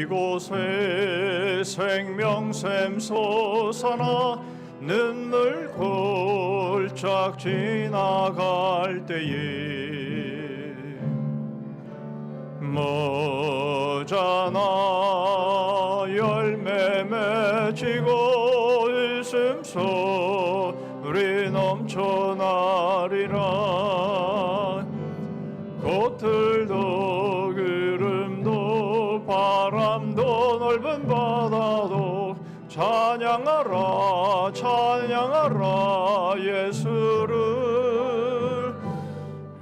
이곳에 생명샘 솟아나 눈물 골짝 지나갈 때에 모자나 열매 맺히고 웃음소리 넘쳐나리라. 꽃들도 구름도 바람도 넓은 바다도 찬양하라 찬양하라 예수를.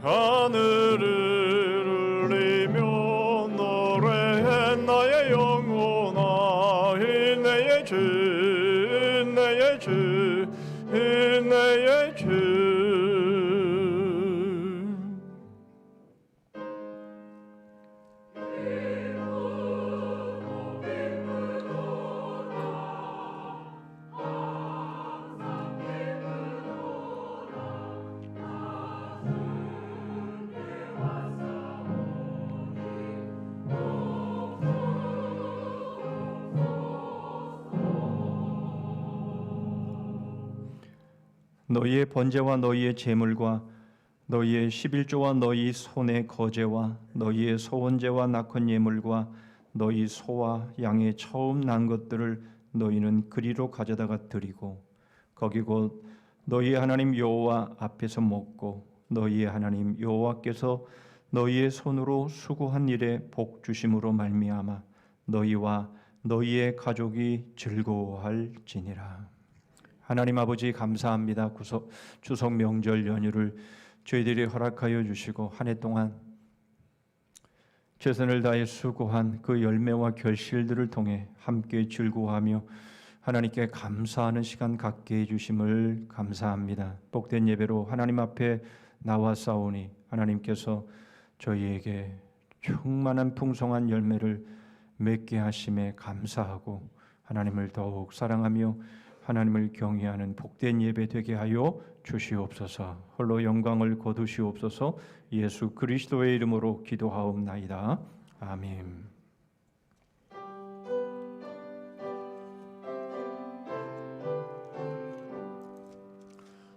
하늘을 울리며 노래해 나의 영혼아 인내의 주 인내의 주 인내의 주. 너희의 번제와 너희의 제물과 너희의 11조와 너희 손의 거제와 너희의 소원제와 낙헌 예물과 너희 소와 양의 처음 난 것들을 너희는 그리로 가져다가 드리고 거기 곧 너희의 하나님 여호와 앞에서 먹고 너희의 하나님 여호와께서 너희의 손으로 수고한 일에 복 주심으로 말미암아 너희와 너희의 가족이 즐거워할지니라. 하나님 아버지 감사합니다. 추석 명절 연휴를 저희들이 허락하여 주시고 한 해 동안 최선을 다해 수고한 그 열매와 결실들을 통해 함께 즐거워하며 하나님께 감사하는 시간 갖게 해주심을 감사합니다. 복된 예배로 하나님 앞에 나와싸우니 하나님께서 저희에게 충만한 풍성한 열매를 맺게 하심에 감사하고 하나님을 더욱 사랑하며 하나님을 경외하는 복된 예배 되게 하여 주시옵소서. 홀로 영광을 거두시옵소서. 예수 그리스도의 이름으로 기도하옵나이다. 아멘.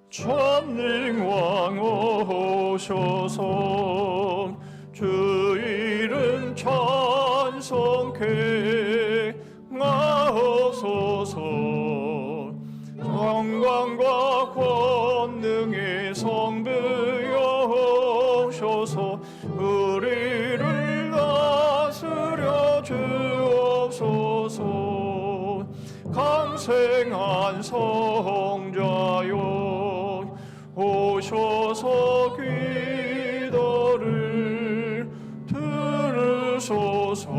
천능왕 오셔서 주 이름 찬송케 하소서. 영광과 권능의 성부여 오셔서 우리를 다스려 주옵소서. 강생한 성자여 오셔서 기도를 들으소서.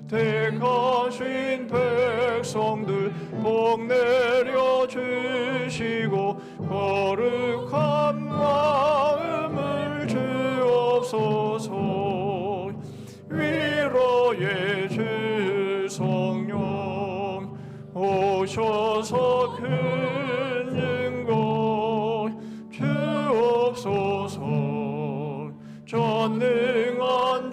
택하신 백성들 복 내려 주시고 거룩한 마음을 주옵소서. 위로의 주 성령 오셔서 큰 증거 주옵소서. 전능한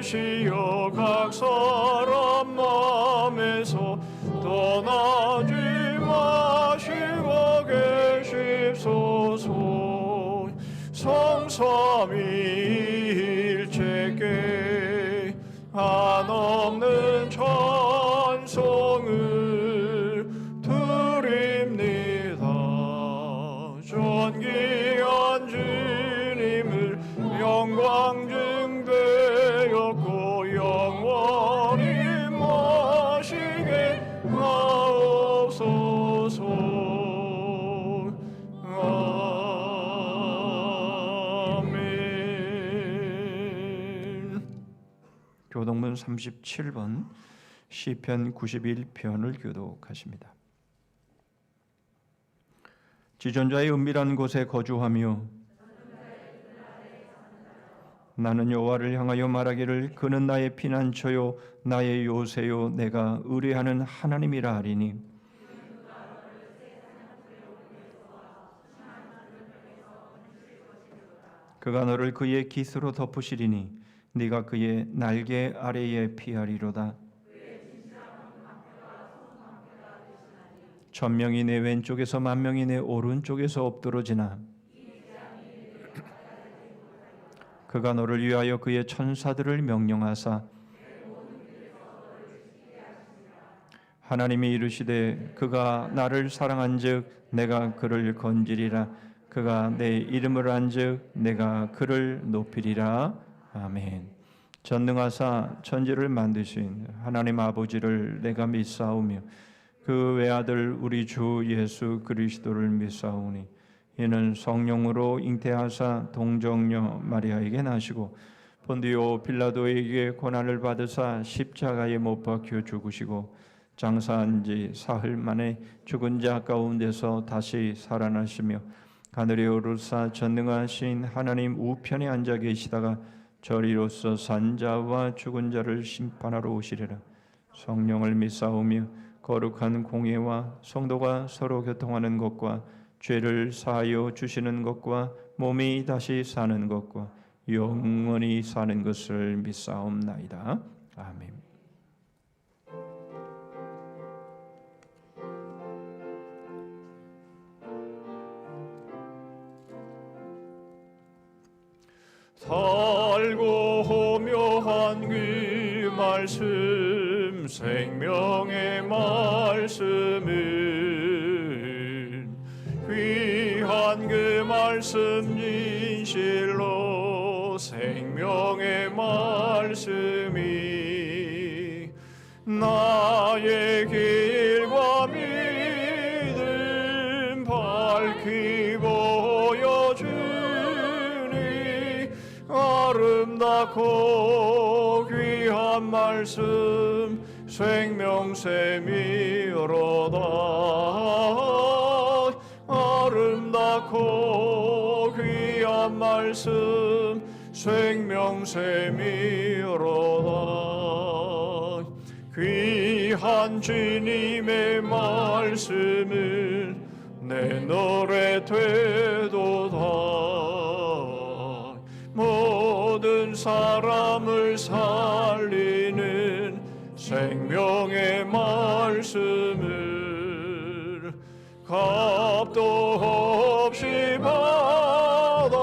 주시여 각 사람 마음에서 떠나지 마시고 계십소서. 성삼위일체께 한없는 찬송을 드립니다. 존귀한 주님을 영광 증대였고 영원히 모시게 하옵소서. 아멘. 교동문 37번 시편 91편을 교독하십니다. 지존자의 은밀한 곳에 거주하며 나는 여호와를 향하여 말하기를 그는 나의 피난처요 나의 요새요 내가 의뢰하는 하나님이라 하리니 그가 너를 그의 깃으로 덮으시리니 네가 그의 날개 아래에 피하리로다. 천명이 내 왼쪽에서 만명이 내 오른쪽에서 엎드러지나 그가 너를 위하여 그의 천사들을 명령하사 하나님이 이르시되 그가 나를 사랑한즉 내가 그를 건지리라. 그가 내 이름을 안즉 내가 그를 높이리라. 아멘. 전능하사 천지를 만드신 하나님 아버지를 내가 믿사오며 그 외아들 우리 주 예수 그리스도를 믿사오니 이는 성령으로 잉태하사 동정녀 마리아에게 나시고 본디오 빌라도에게 고난을 받으사 십자가에 못 박혀 죽으시고 장사한 지 사흘 만에 죽은 자 가운데서 다시 살아나시며 하늘에 오르사 전능하신 하나님 우편에 앉아 계시다가 저리로서 산 자와 죽은 자를 심판하러 오시리라. 성령을 믿사오며 거룩한 공예와 성도가 서로 교통하는 것과 죄를 사하여 주시는 것과 몸이 다시 사는 것과 영원히 사는 것을 믿사옵나이다. 아멘. 달고 묘한 그 말씀 생명의 말씀은 귀한 그 말씀 진실로 생명의 말씀이 나의 길과 믿음 밝히 보여주니 아름답고 귀한 말씀 생명샘이로다. 아름답고 귀한 말씀 생명샘이로다. 귀한 주님의 말씀은 내 노래 되도다. 모든 사람을 살리는 생명의 말씀을 값도 없이 받아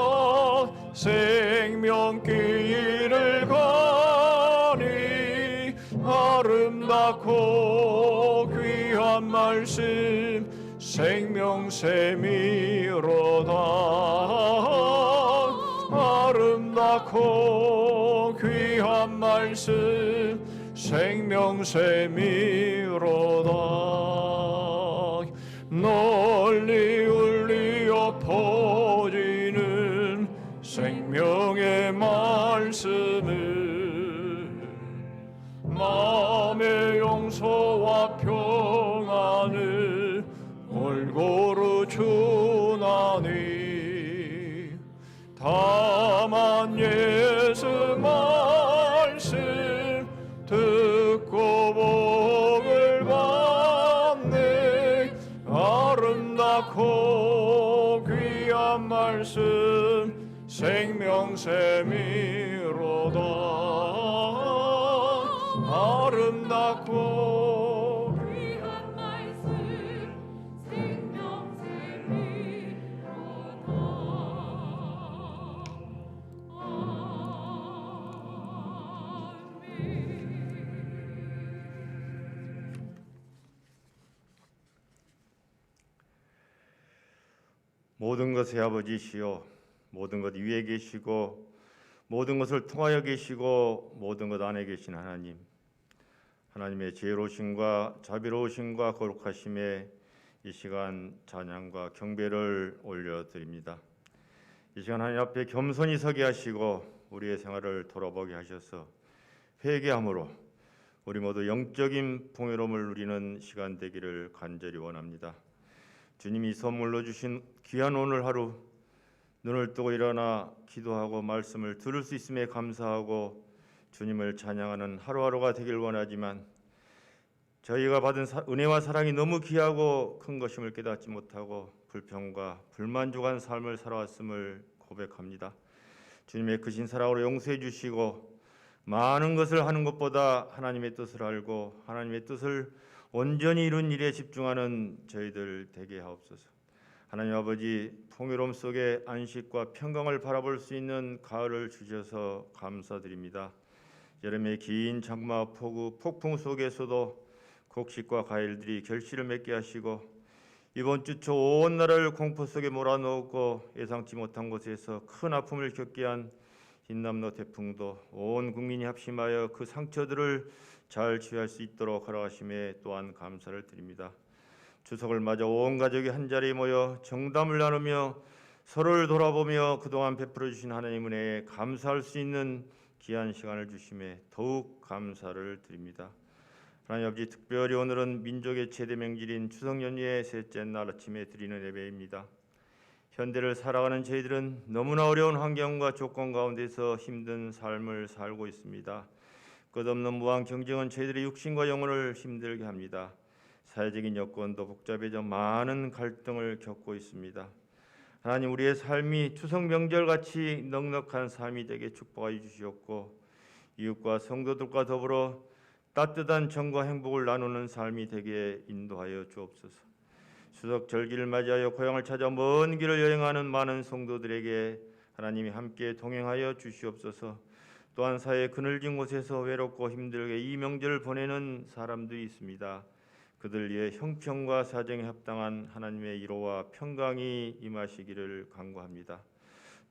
생명길을 가니 아름답고 귀한 말씀 생명샘이로다. 아름답고 귀한 말씀 생명샘이로다. 널리 울리어 퍼지는 생명의 말씀을 마음의 용서와 평안을 골고루 주나니 다만 예수 말씀 듣고 복을 받네. 아름답고 귀한 말씀 생명샘이로다. 아름답고 귀한 말씀 모든 것의 아버지시요 모든 것 위에 계시고 모든 것을 통하여 계시고 모든 것 안에 계신 하나님, 하나님의 지혜로우심과 자비로우심과 거룩하심에 이 시간 찬양과 경배를 올려드립니다. 이 시간 하나님 앞에 겸손히 서게 하시고 우리의 생활을 돌아보게 하셔서 회개함으로 우리 모두 영적인 풍요로움을 누리는 시간 되기를 간절히 원합니다. 주님이 선물로 주신 귀한 오늘 하루, 눈을 뜨고 일어나 기도하고 말씀을 들을 수 있음에 감사하고 주님을 찬양하는 하루하루가 되길 원하지만 저희가 받은 은혜와 사랑이 너무 귀하고 큰 것임을 깨닫지 못하고 불평과 불만족한 삶을 살아왔음을 고백합니다. 주님의 크신 사랑으로 용서해 주시고 많은 것을 하는 것보다 하나님의 뜻을 알고 하나님의 뜻을 온전히 이룬 일에 집중하는 저희들 되게 하옵소서. 하나님 아버지, 풍요로움 속에 안식과 평강을 바라볼 수 있는 가을을 주셔서 감사드립니다. 여름의 긴 장마, 폭우, 폭풍 속에서도 곡식과 과일들이 결실을 맺게 하시고 이번 주 초 온 나라를 공포 속에 몰아넣고 예상치 못한 곳에서 큰 아픔을 겪게 한 흰남노 태풍도 온 국민이 합심하여 그 상처들을 잘 치유할 수 있도록 허락하심에 또한 감사를 드립니다. 추석을 맞아 온 가족이 한자리에 모여 정담을 나누며 서로를 돌아보며 그동안 베풀어 주신 하나님 은혜에 감사할 수 있는 귀한 시간을 주심에 더욱 감사를 드립니다. 하나님 아버지, 특별히 오늘은 민족의 최대 명절인 추석 연휴의 셋째 날 아침에 드리는 예배입니다. 현대를 살아가는 저희들은 너무나 어려운 환경과 조건 가운데서 힘든 삶을 살고 있습니다. 끝없는 무한 경쟁은 저희들의 육신과 영혼을 힘들게 합니다. 사회적인 여건도 복잡해져 많은 갈등을 겪고 있습니다. 하나님, 우리의 삶이 추석 명절같이 넉넉한 삶이 되게 축복하여 주시옵고 이웃과 성도들과 더불어 따뜻한 정과 행복을 나누는 삶이 되게 인도하여 주옵소서. 추석 절기를 맞이하여 고향을 찾아 먼 길을 여행하는 많은 성도들에게 하나님이 함께 동행하여 주시옵소서. 또한 사회의 그늘진 곳에서 외롭고 힘들게 이 명절을 보내는 사람들이 있습니다. 그들 위해 형편과 사정에 합당한 하나님의 위로와 평강이 임하시기를 간구합니다.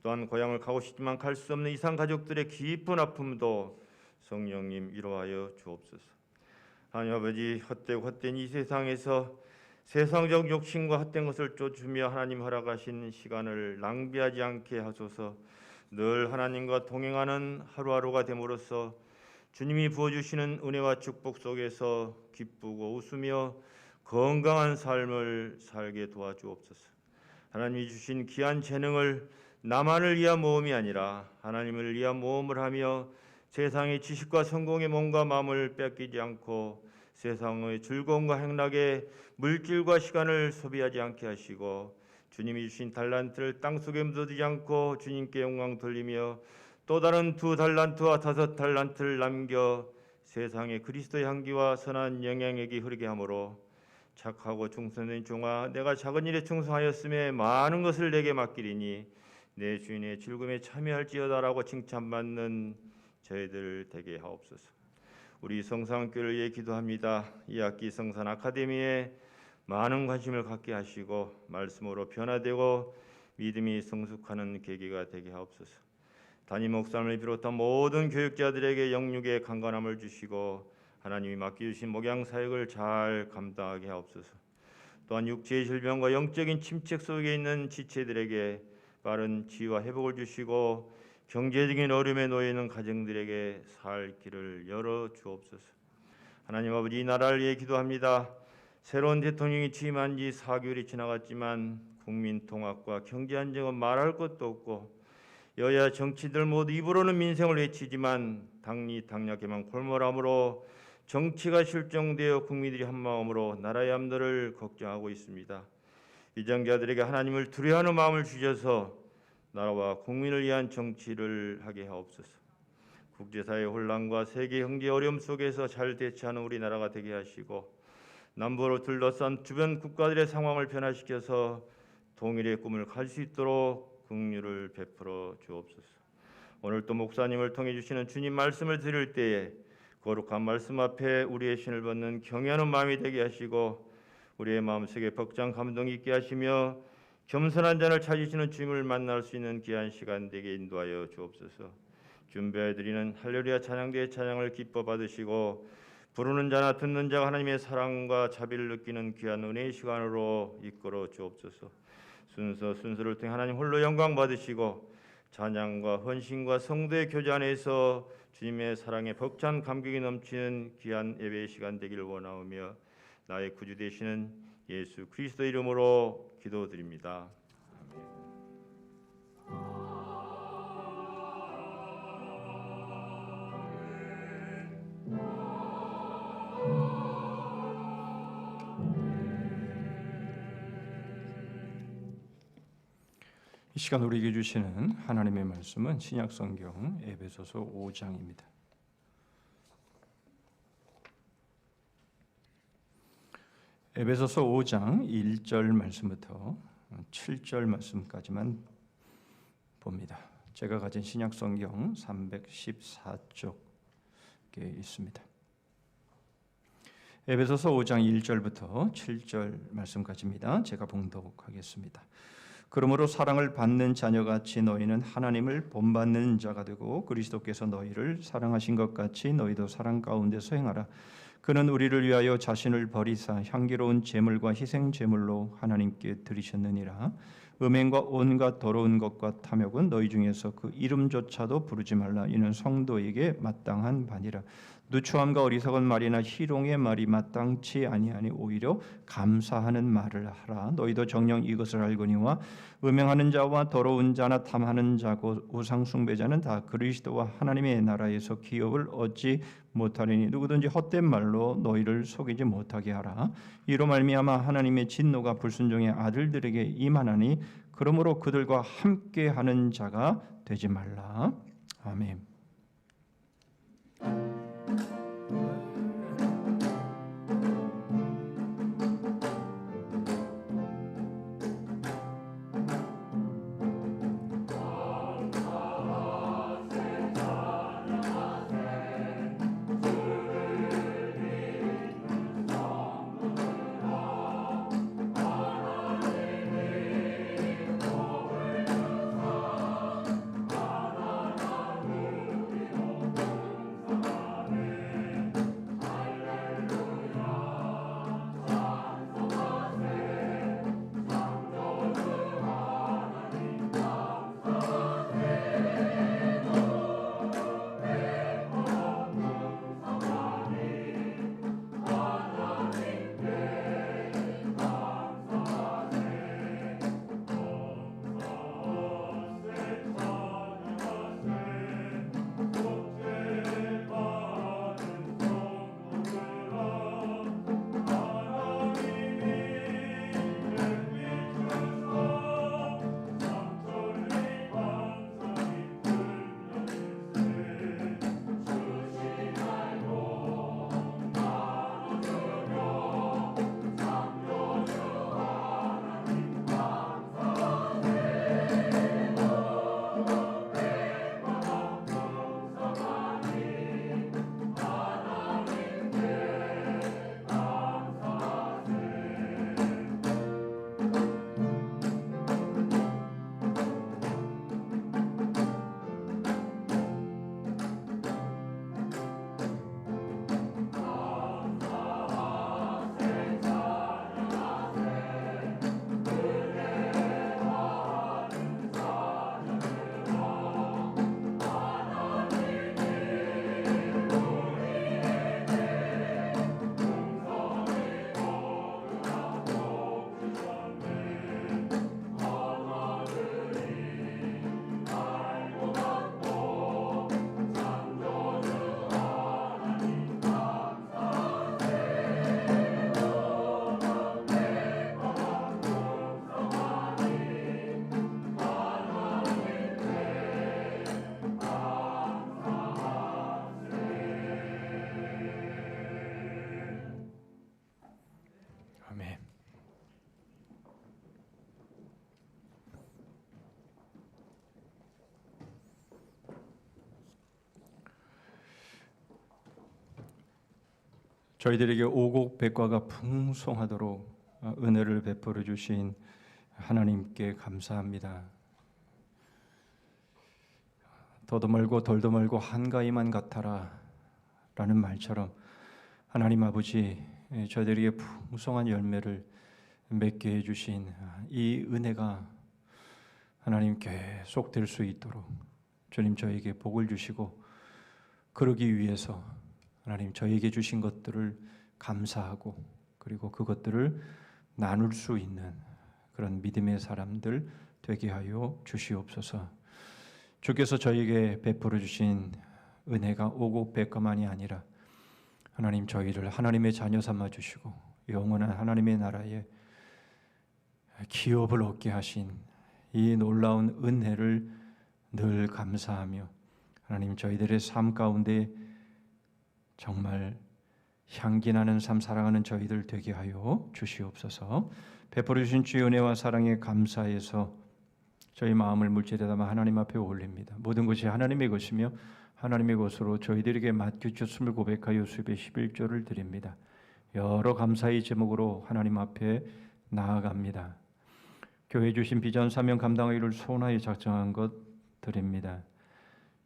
또한 고향을 가고 싶지만 갈 수 없는 이산 가족들의 깊은 아픔도 성령님 위로하여 주옵소서. 하나님 아버지, 헛되고 헛된 이 세상에서 세상적 욕심과 헛된 것을 쫓으며 하나님 허락하신 시간을 낭비하지 않게 하소서. 늘 하나님과 동행하는 하루하루가 됨으로써 주님이 부어주시는 은혜와 축복 속에서 기쁘고 웃으며 건강한 삶을 살게 도와주옵소서. 하나님이 주신 귀한 재능을 나만을 위한 모험이 아니라 하나님을 위한 모험을 하며 세상의 지식과 성공의 몸과 마음을 뺏기지 않고 세상의 즐거움과 행락에 물질과 시간을 소비하지 않게 하시고 주님이 주신 달란트를 땅속에 묻어두지 않고 주님께 영광 돌리며 또 다른 2달란트와 5달란트를 남겨 세상에 그리스도의 향기와 선한 영향력이 흐르게 하므로 착하고 충성된 종아, 내가 작은 일에 충성하였음에 많은 것을 내게 맡기리니 내 주인의 즐거움에 참여할지어다라고 칭찬받는 저희들 되게 하옵소서. 우리 성산교를 위해 기도합니다. 이 학기 성산 아카데미에 많은 관심을 갖게 하시고 말씀으로 변화되고 믿음이 성숙하는 계기가 되게 하옵소서. 담임 목사님을 비롯한 모든 교육자들에게 영육의 강건함을 주시고 하나님이 맡겨주신 목양 사역을 잘 감당하게 하옵소서. 또한 육체의 질병과 영적인 침체 속에 있는 지체들에게 빠른 치유와 회복을 주시고 경제적인 어려움에 놓여 있는 가정들에게 살 길을 열어 주옵소서. 하나님 아버지, 이 나라를 위해 기도합니다. 새로운 대통령이 취임한 지 4개월이 지나갔지만 국민 통합과 경제 안정은 말할 것도 없고 여야 정치들 모두 입으로는 민생을 외치지만 당리 당략에만 골몰함으로 정치가 실종되어 국민들이 한마음으로 나라의 암들을 걱정하고 있습니다. 위정자들에게 하나님을 두려워하는 마음을 주셔서 나라와 국민을 위한 정치를 하게 하옵소서. 국제사회 혼란과 세계 경제 어려움 속에서 잘 대처하는 우리나라가 되게 하시고 남북으로 둘러싼 주변 국가들의 상황을 변화시켜서 통일의 꿈을 갈 수 있도록 긍휼을 베풀어 주옵소서. 오늘 또 목사님을 통해 주시는 주님 말씀을 들을 때에 거룩한 말씀 앞에 우리의 신을 벗는 경외하는 마음이 되게 하시고 우리의 마음속에 벅찬 감동이 있게 하시며 겸손한 자를 찾으시는 주님을 만날 수 있는 귀한 시간 되게 인도하여 주옵소서. 준비해드리는 할렐루야 찬양대의 찬양을 기뻐 받으시고 부르는 자나 듣는 자가 하나님의 사랑과 자비를 느끼는 귀한 은혜의 시간으로 이끌어 주옵소서. 순서를 통해 하나님 홀로 영광 받으시고 찬양과 헌신과 성도의 교제 안에서 주님의 사랑에 벅찬 감격이 넘치는 귀한 예배의 시간 되기를 원하오며 나의 구주 되시는 예수 그리스도 이름으로 기도드립니다. 이 시간 우리에게 주시는 하나님의 말씀은 신약성경 에베소서 5장입니다. 에베소서 5장 1절 말씀부터 7절 말씀까지만 봅니다. 제가 가진 신약 성경 314쪽에 있습니다. 에베소서 5장 1절부터 7절 말씀까지입니다. 제가 봉독하겠습니다. 그러므로 사랑을 받는 자녀같이 너희는 하나님을 본받는 자가 되고 그리스도께서 너희를 사랑하신 것 같이 너희도 사랑 가운데서 행하라. 그는 우리를 위하여 자신을 버리사 향기로운 제물과 희생 제물로 하나님께 드리셨느니라. 음행과 온갖 더러운 것과 탐욕은 너희 중에서 그 이름조차도 부르지 말라. 이는 성도에게 마땅한 바니라. 누추함과 어리석은 말이나 희롱의 말이 마땅치 아니하니 오히려 감사하는 말을 하라. 너희도 정녕 이것을 알거니와 음행하는 자와 더러운 자나 탐하는 자고 우상 숭배자는 다 그리스도와 하나님의 나라에서 기업을 얻지 못하리니 누구든지 헛된 말로 너희를 속이지 못하게 하라. 이로 말미암아 하나님의 진노가 불순종의 아들들에게 임하나니 그러므로 그들과 함께하는 자가 되지 말라. 아멘. 아멘. 저희들에게 오곡백과가 풍성하도록 은혜를 베풀어 주신 하나님께 감사합니다. 더도 말고 덜도 말고 한가위만 같아라 라는 말처럼 하나님 아버지, 저희들에게 풍성한 열매를 맺게 해주신 이 은혜가 하나님 계속 될 수 있도록 주님 저에게 복을 주시고, 그러기 위해서 하나님 저에게 주신 것들을 감사하고 그리고 그것들을 나눌 수 있는 그런 믿음의 사람들 되게 하여 주시옵소서. 주께서 저에게 베풀어 주신 은혜가 오곡백과만이 아니라 하나님 저희를 하나님의 자녀 삼아 주시고 영원한 하나님의 나라에 기업을 얻게 하신 이 놀라운 은혜를 늘 감사하며 하나님 저희들의 삶 가운데 정말 향기 나는 삶 사랑하는 저희들 되게 하여 주시옵소서. 베풀어 주신 주의 은혜와 사랑에 감사해서 저희 마음을 물질에 담아 하나님 앞에 올립니다. 모든 것이 하나님의 것이며 하나님의 것으로 저희들에게 맡겨주셨음을 고백하여 수입의 11조를 드립니다. 여러 감사의 제목으로 하나님 앞에 나아갑니다. 교회 주신 비전 사명 감당하기를 소원하여 작정한 것 드립니다.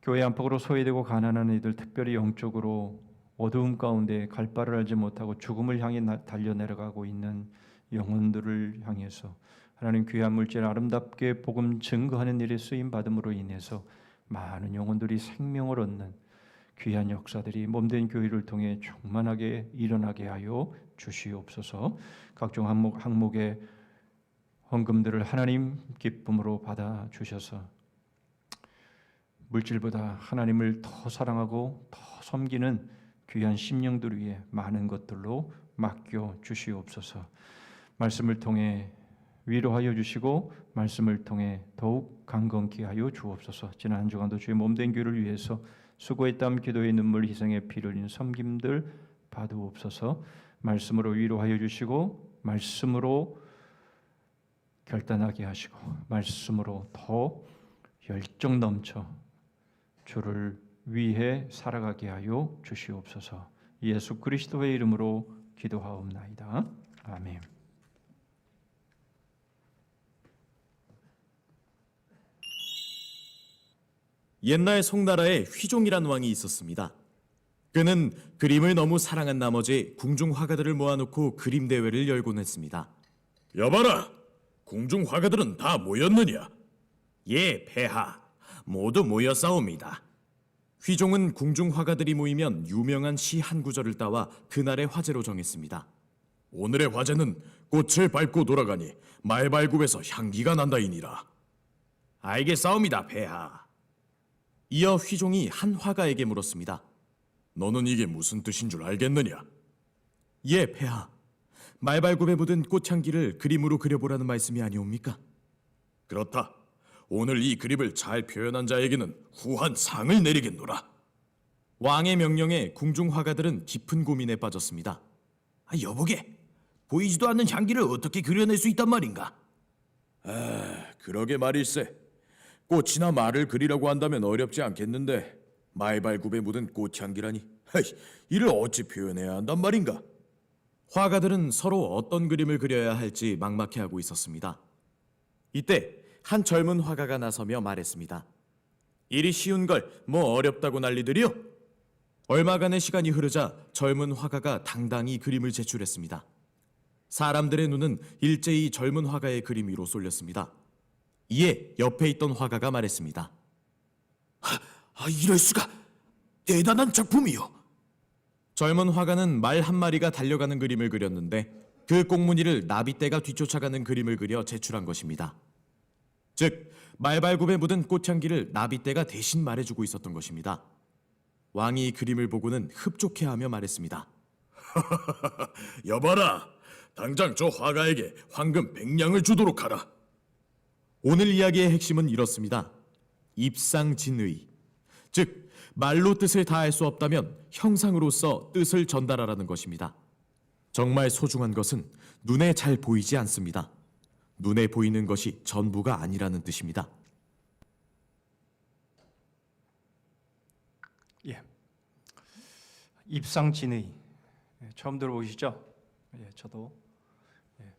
교회 안팎으로 소외되고 가난한 이들, 특별히 영적으로 어두움 가운데 갈 바를 알지 못하고 죽음을 향해 달려내려가고 있는 영혼들을 향해서 하나님 귀한 물질 아름답게 복음 증거하는 일에 쓰임 받음으로 인해서 많은 영혼들이 생명을 얻는 귀한 역사들이 몸된 교회를 통해 충만하게 일어나게 하여 주시옵소서. 각종 항목의 헌금들을 하나님 기쁨으로 받아 주셔서 물질보다 하나님을 더 사랑하고 더 섬기는 귀한 심령들 위해 많은 것들로 맡겨 주시옵소서. 말씀을 통해 위로하여 주시고 말씀을 통해 더욱 강건케 하여 주옵소서. 지난 한 주간도 주의 몸된 교회를 위해서 수고의 땀, 기도의 눈물, 희생의 피를 흘린 섬김들 받으옵소서. 말씀으로 위로하여 주시고 말씀으로 결단하게 하시고 말씀으로 더 열정 넘쳐 주를 위해 살아가게 하여 주시옵소서. 예수 그리스도의 이름으로 기도하옵나이다. 아멘. 옛날 송나라에 휘종이란 왕이 있었습니다. 그는 그림을 너무 사랑한 나머지 궁중 화가들을 모아놓고 그림 대회를 열곤 했습니다. 여봐라, 궁중 화가들은 다 모였느냐? 예, 폐하, 모두 모였사옵니다. 휘종은 궁중 화가들이 모이면 유명한 시 한 구절을 따와 그날의 화제로 정했습니다. 오늘의 화제는 꽃을 밟고 돌아가니 말발굽에서 향기가 난다이니라. 알겠사옵니다, 폐하. 이어 휘종이 한 화가에게 물었습니다. 너는 이게 무슨 뜻인 줄 알겠느냐? 예, 폐하. 말발굽에 묻은 꽃향기를 그림으로 그려보라는 말씀이 아니옵니까? 그렇다. 오늘 이 그림을 잘 표현한 자에게는 후한 상을 내리겠노라. 왕의 명령에 궁중 화가들은 깊은 고민에 빠졌습니다. 여보게, 보이지도 않는 향기를 어떻게 그려낼 수 있단 말인가? 그러게 말일세. 꽃이나 말을 그리라고 한다면 어렵지 않겠는데 말발굽에 묻은 꽃향기라니. 이를 어찌 표현해야 한단 말인가? 화가들은 서로 어떤 그림을 그려야 할지 막막해하고 있었습니다. 이때 한 젊은 화가가 나서며 말했습니다. 일이 쉬운 걸 뭐 어렵다고 난리들이요? 얼마간의 시간이 흐르자 젊은 화가가 당당히 그림을 제출했습니다. 사람들의 눈은 일제히 젊은 화가의 그림 위로 쏠렸습니다. 이에 옆에 있던 화가가 말했습니다. 이럴 수가. 대단한 작품이요. 젊은 화가는 말 한 마리가 달려가는 그림을 그렸는데 그 꽁무니를 나비떼가 뒤쫓아가는 그림을 그려 제출한 것입니다. 즉, 말발굽에 묻은 꽃향기를 나비떼가 대신 말해주고 있었던 것입니다. 왕이 이 그림을 보고는 흡족해하며 말했습니다. 여봐라, 당장 저 화가에게 황금 100냥을 주도록 하라. 오늘 이야기의 핵심은 이렇습니다. 입상진의, 즉 말로 뜻을 다할 수 없다면 형상으로서 뜻을 전달하라는 것입니다. 정말 소중한 것은 눈에 잘 보이지 않습니다. 눈에 보이는 것이 전부가 아니라는 뜻입니다. 예. 입상진의 처음 들어보시죠? 예, 저도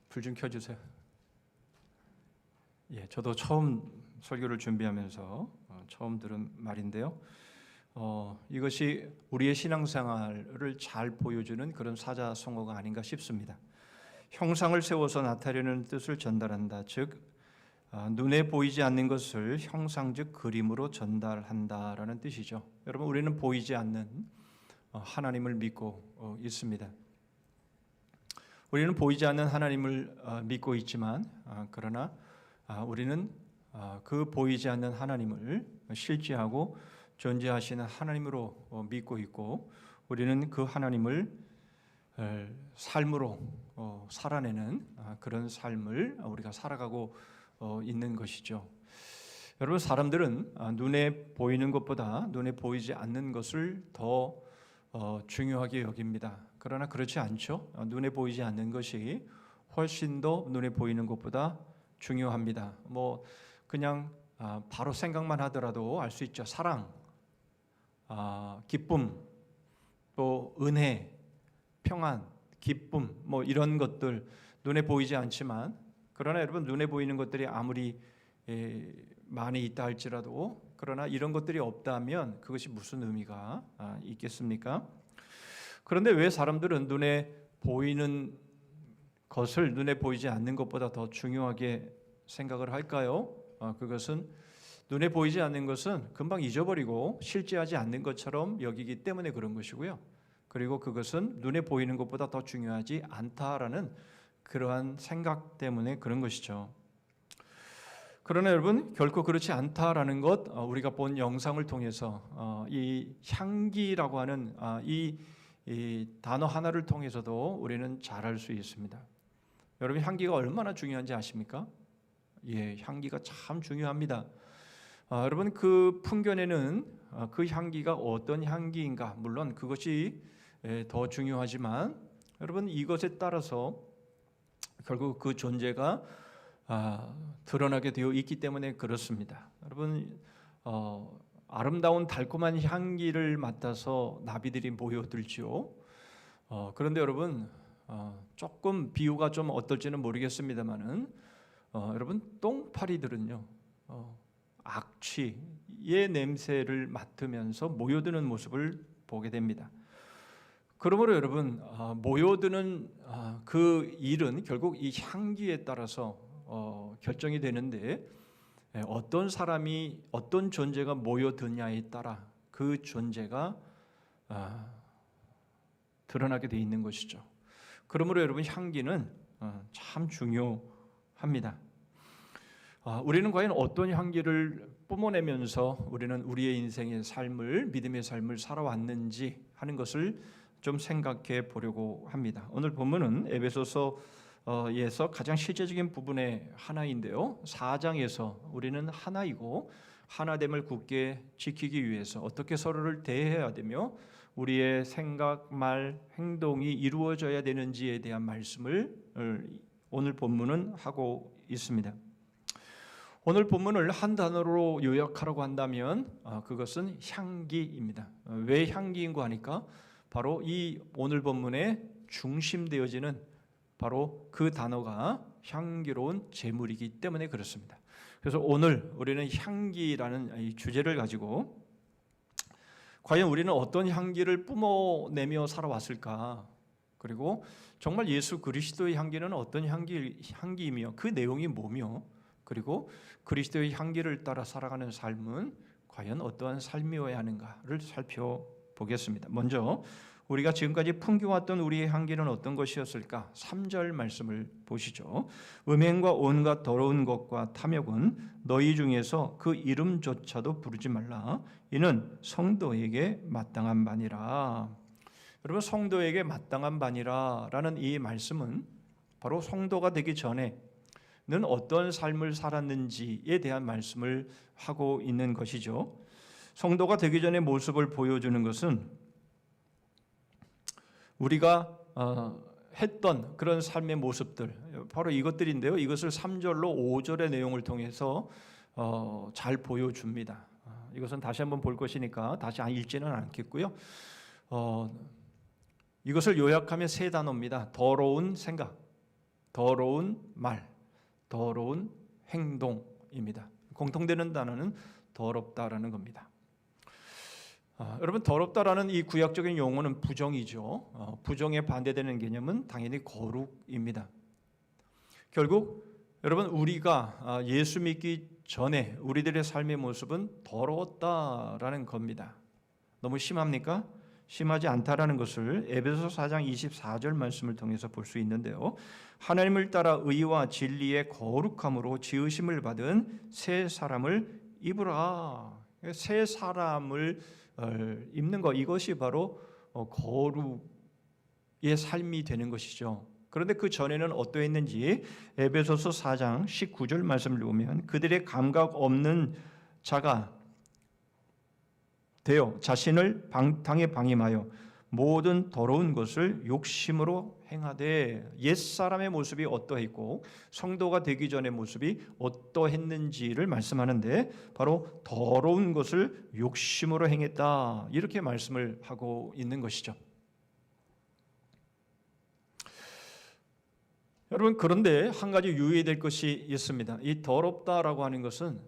불 좀 켜주세요. 예, 저도 처음 설교를 준비하면서 처음 들은 말인데요. 이것이 우리의 신앙생활을 잘 보여주는 그런 사자성어가 아닌가 싶습니다. 형상을 세워서 나타내는 뜻을 전달한다. 즉 눈에 보이지 않는 것을 형상 즉 그림으로 전달한다라는 뜻이죠. 여러분, 우리는 보이지 않는 하나님을 믿고 있습니다. 우리는 보이지 않는 하나님을 믿고 있지만 그러나 우리는 그 보이지 않는 하나님을 실제하고 존재하시는 하나님으로 믿고 있고 우리는 그 하나님을 삶으로 살아내는 그런 삶을 우리가 살아가고 있는 것이죠. 여러분, 사람들은 눈에 보이는 것보다 눈에 보이지 않는 것을 더 중요하게 여깁니다. 그러나 그렇지 않죠. 눈에 보이지 않는 것이 훨씬 더 눈에 보이는 것보다 중요합니다. 뭐 그냥 바로 생각만 하더라도 알 수 있죠. 사랑, 기쁨, 또 은혜, 평안, 기쁨, 뭐 이런 것들 눈에 보이지 않지만, 그러나 여러분 눈에 보이는 것들이 아무리 많이 있다 할지라도, 그러나 이런 것들이 없다면 그것이 무슨 의미가 있겠습니까? 그런데 왜 사람들은 눈에 보이는 것을 눈에 보이지 않는 것보다 더 중요하게 생각을 할까요? 그것은 눈에 보이지 않는 것은 금방 잊어버리고 실제하지 않는 것처럼 여기기 때문에 그런 것이고요. 그리고 그것은 눈에 보이는 것보다 더 중요하지 않다라는 그러한 생각 때문에 그런 것이죠. 그러나 여러분 결코 그렇지 않다라는 것, 우리가 본 영상을 통해서 이 향기라고 하는 이 단어 하나를 통해서도 우리는 잘 알 수 있습니다. 여러분 향기가 얼마나 중요한지 아십니까? 예, 향기가 참 중요합니다. 여러분 그 풍경에는 그 향기가 어떤 향기인가, 물론 그것이 더 중요하지만 여러분 이것에 따라서 결국 그 존재가 드러나게 되어 있기 때문에 그렇습니다. 여러분 아름다운 달콤한 향기를 맡아서 나비들이 모여들지요. 그런데 여러분 조금 비유가 좀 어떨지는 모르겠습니다만은 여러분 똥파리들은요 악취의 냄새를 맡으면서 모여드는 모습을 보게 됩니다. 그러므로 여러분 모여드는 그 일은 결국 이 향기에 따라서 결정이 되는데, 어떤 사람이 어떤 존재가 모여드냐에 따라 그 존재가 드러나게 돼 있는 것이죠. 그러므로 여러분 향기는 참 중요합니다. 우리는 과연 어떤 향기를 뿜어내면서 우리는 우리의 인생의 삶을, 믿음의 삶을 살아왔는지 하는 것을 좀 생각해 보려고 합니다. 오늘 본문은 에베소서에서 가장 실제적인 부분의 하나인데요. 4장에서 우리는 하나이고 하나됨을 굳게 지키기 위해서 어떻게 서로를 대해야 되며 우리의 생각, 말, 행동이 이루어져야 되는지에 대한 말씀을 오늘 본문은 하고 있습니다. 오늘 본문을 한 단어로 요약하라고 한다면 그것은 향기입니다. 왜 향기인고 하니까 바로 이 오늘 본문에 중심되어지는 바로 그 단어가 향기로운 제물이기 때문에 그렇습니다. 그래서 오늘 우리는 향기라는 이 주제를 가지고 과연 우리는 어떤 향기를 뿜어내며 살아왔을까? 그리고 정말 예수 그리스도의 향기는 어떤 향기이며 그 내용이 뭐며, 그리고 그리스도의 향기를 따라 살아가는 삶은 과연 어떠한 삶이어야 하는가를 살펴보겠습니다. 먼저 우리가 지금까지 풍겨왔던 우리의 향기는 어떤 것이었을까? 3절 말씀을 보시죠. 음행과 온갖 더러운 것과 탐욕은 너희 중에서 그 이름조차도 부르지 말라. 이는 성도에게 마땅한 바니라. 여러분 성도에게 마땅한 바니라라는 이 말씀은 바로 성도가 되기 전에는 어떤 삶을 살았는지에 대한 말씀을 하고 있는 것이죠. 성도가 되기 전의 모습을 보여주는 것은 우리가 했던 그런 삶의 모습들, 바로 이것들인데요. 이것을 3절로 5절의 내용을 통해서 잘 보여줍니다. 이것은 다시 한번 볼 것이니까 다시 읽지는 않겠고요. 이것을 요약하면 세 단어입니다. 더러운 생각, 더러운 말, 더러운 행동입니다. 공통되는 단어는 더럽다라는 겁니다. 여러분 더럽다라는 이 구약적인 용어는 부정이죠. 부정에 반대되는 개념은 당연히 거룩입니다. 결국 여러분 우리가 예수 믿기 전에 우리들의 삶의 모습은 더러웠다라는 겁니다. 너무 심합니까? 심하지 않다라는 것을 에베소 4장 24절 말씀을 통해서 볼 수 있는데요. 하나님을 따라 의와 진리의 거룩함으로 지으심을 받은 새 사람을 입으라. 새 사람을 입는 것, 이것이 바로 거룩의 삶이 되는 것이죠. 그런데 그 전에는 어떠했는지 에베소서 4장 19절 말씀을 보면 그들의 감각 없는 자가 되어 자신을 방탕에 방임하여 모든 더러운 것을 욕심으로 행하되 옛사람의 모습이 어떠했고 성도가 되기 전의 모습이 어떠했는지를 말씀하는데 바로 더러운 것을 욕심으로 행했다 이렇게 말씀을 하고 있는 것이죠. 여러분 그런데 한 가지 유의해야 될 것이 있습니다. 이 더럽다라고 하는 것은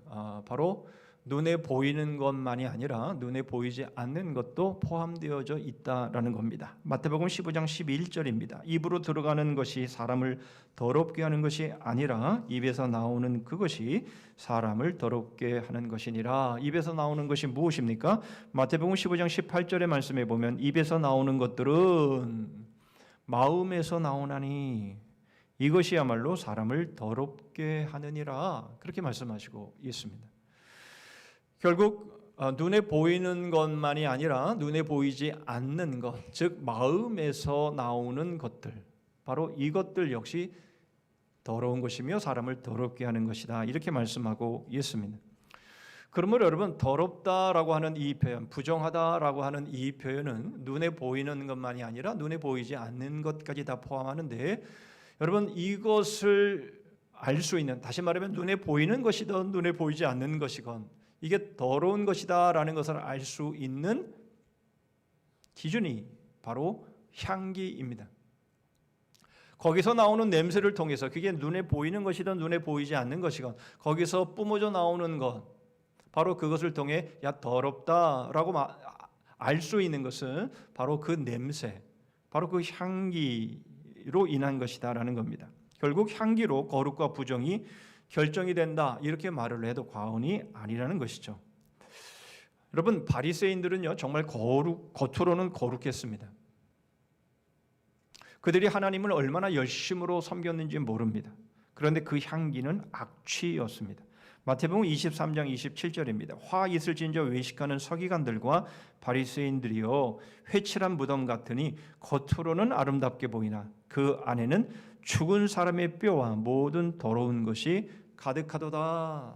바로 눈에 보이는 것만이 아니라 눈에 보이지 않는 것도 포함되어져 있다라는 겁니다. 마태복음 15장 11절입니다. 입으로 들어가는 것이 사람을 더럽게 하는 것이 아니라 입에서 나오는 그것이 사람을 더럽게 하는 것이니라. 입에서 나오는 것이 무엇입니까? 마태복음 15장 18절의 말씀에 보면 입에서 나오는 것들은 마음에서 나오나니 이것이야말로 사람을 더럽게 하느니라 그렇게 말씀하시고 있습니다. 결국 눈에 보이는 것만이 아니라 눈에 보이지 않는 것, 즉 마음에서 나오는 것들, 바로 이것들 역시 더러운 것이며 사람을 더럽게 하는 것이다 이렇게 말씀하고 있습니다. 그러므로 여러분 더럽다라고 하는 이 표현, 부정하다라고 하는 이 표현은 눈에 보이는 것만이 아니라 눈에 보이지 않는 것까지 다 포함하는데 여러분 이것을 알 수 있는, 다시 말하면 눈에 보이는 것이든 눈에 보이지 않는 것이건 이게 더러운 것이다라는 것을 알 수 있는 기준이 바로 향기입니다. 거기서 나오는 냄새를 통해서 그게 눈에 보이는 것이든 눈에 보이지 않는 것이건 거기서 뿜어져 나오는 것, 바로 그것을 통해 야 더럽다라고 알 수 있는 것은 바로 그 냄새, 바로 그 향기로 인한 것이다라는 겁니다. 결국 향기로 거룩과 부정이 결정이 된다 이렇게 말을 해도 과언이 아니라는 것이죠. 여러분 바리새인들은요 정말 겉으로는 거룩했습니다. 그들이 하나님을 얼마나 열심으로 섬겼는지 모릅니다. 그런데 그 향기는 악취였습니다. 마태복음 23장 27절입니다. 화 있을진저 외식하는 서기관들과 바리새인들이여 회칠한 무덤 같으니 겉으로는 아름답게 보이나 그 안에는 죽은 사람의 뼈와 모든 더러운 것이 가득하도다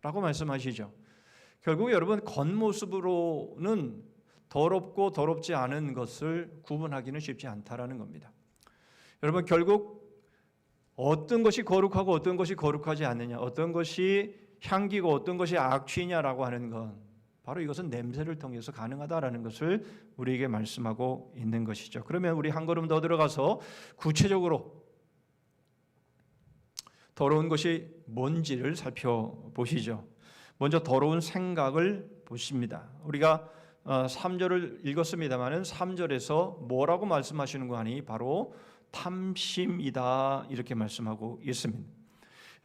라고 말씀하시죠. 결국 여러분 겉모습으로는 더럽고 더럽지 않은 것을 구분하기는 쉽지 않다라는 겁니다. 여러분 결국 어떤 것이 거룩하고 어떤 것이 거룩하지 않느냐, 어떤 것이 향기고 어떤 것이 악취냐라고 하는 건 바로 이것은 냄새를 통해서 가능하다라는 것을 우리에게 말씀하고 있는 것이죠. 그러면 우리 한 걸음 더 들어가서 구체적으로 더러운 것이 뭔지를 살펴보시죠. 먼저 더러운 생각을 보십니다. 우리가 3절을 읽었습니다마는 3절에서 뭐라고 말씀하시는 거 아니 바로 탐심이다 이렇게 말씀하고 있습니다.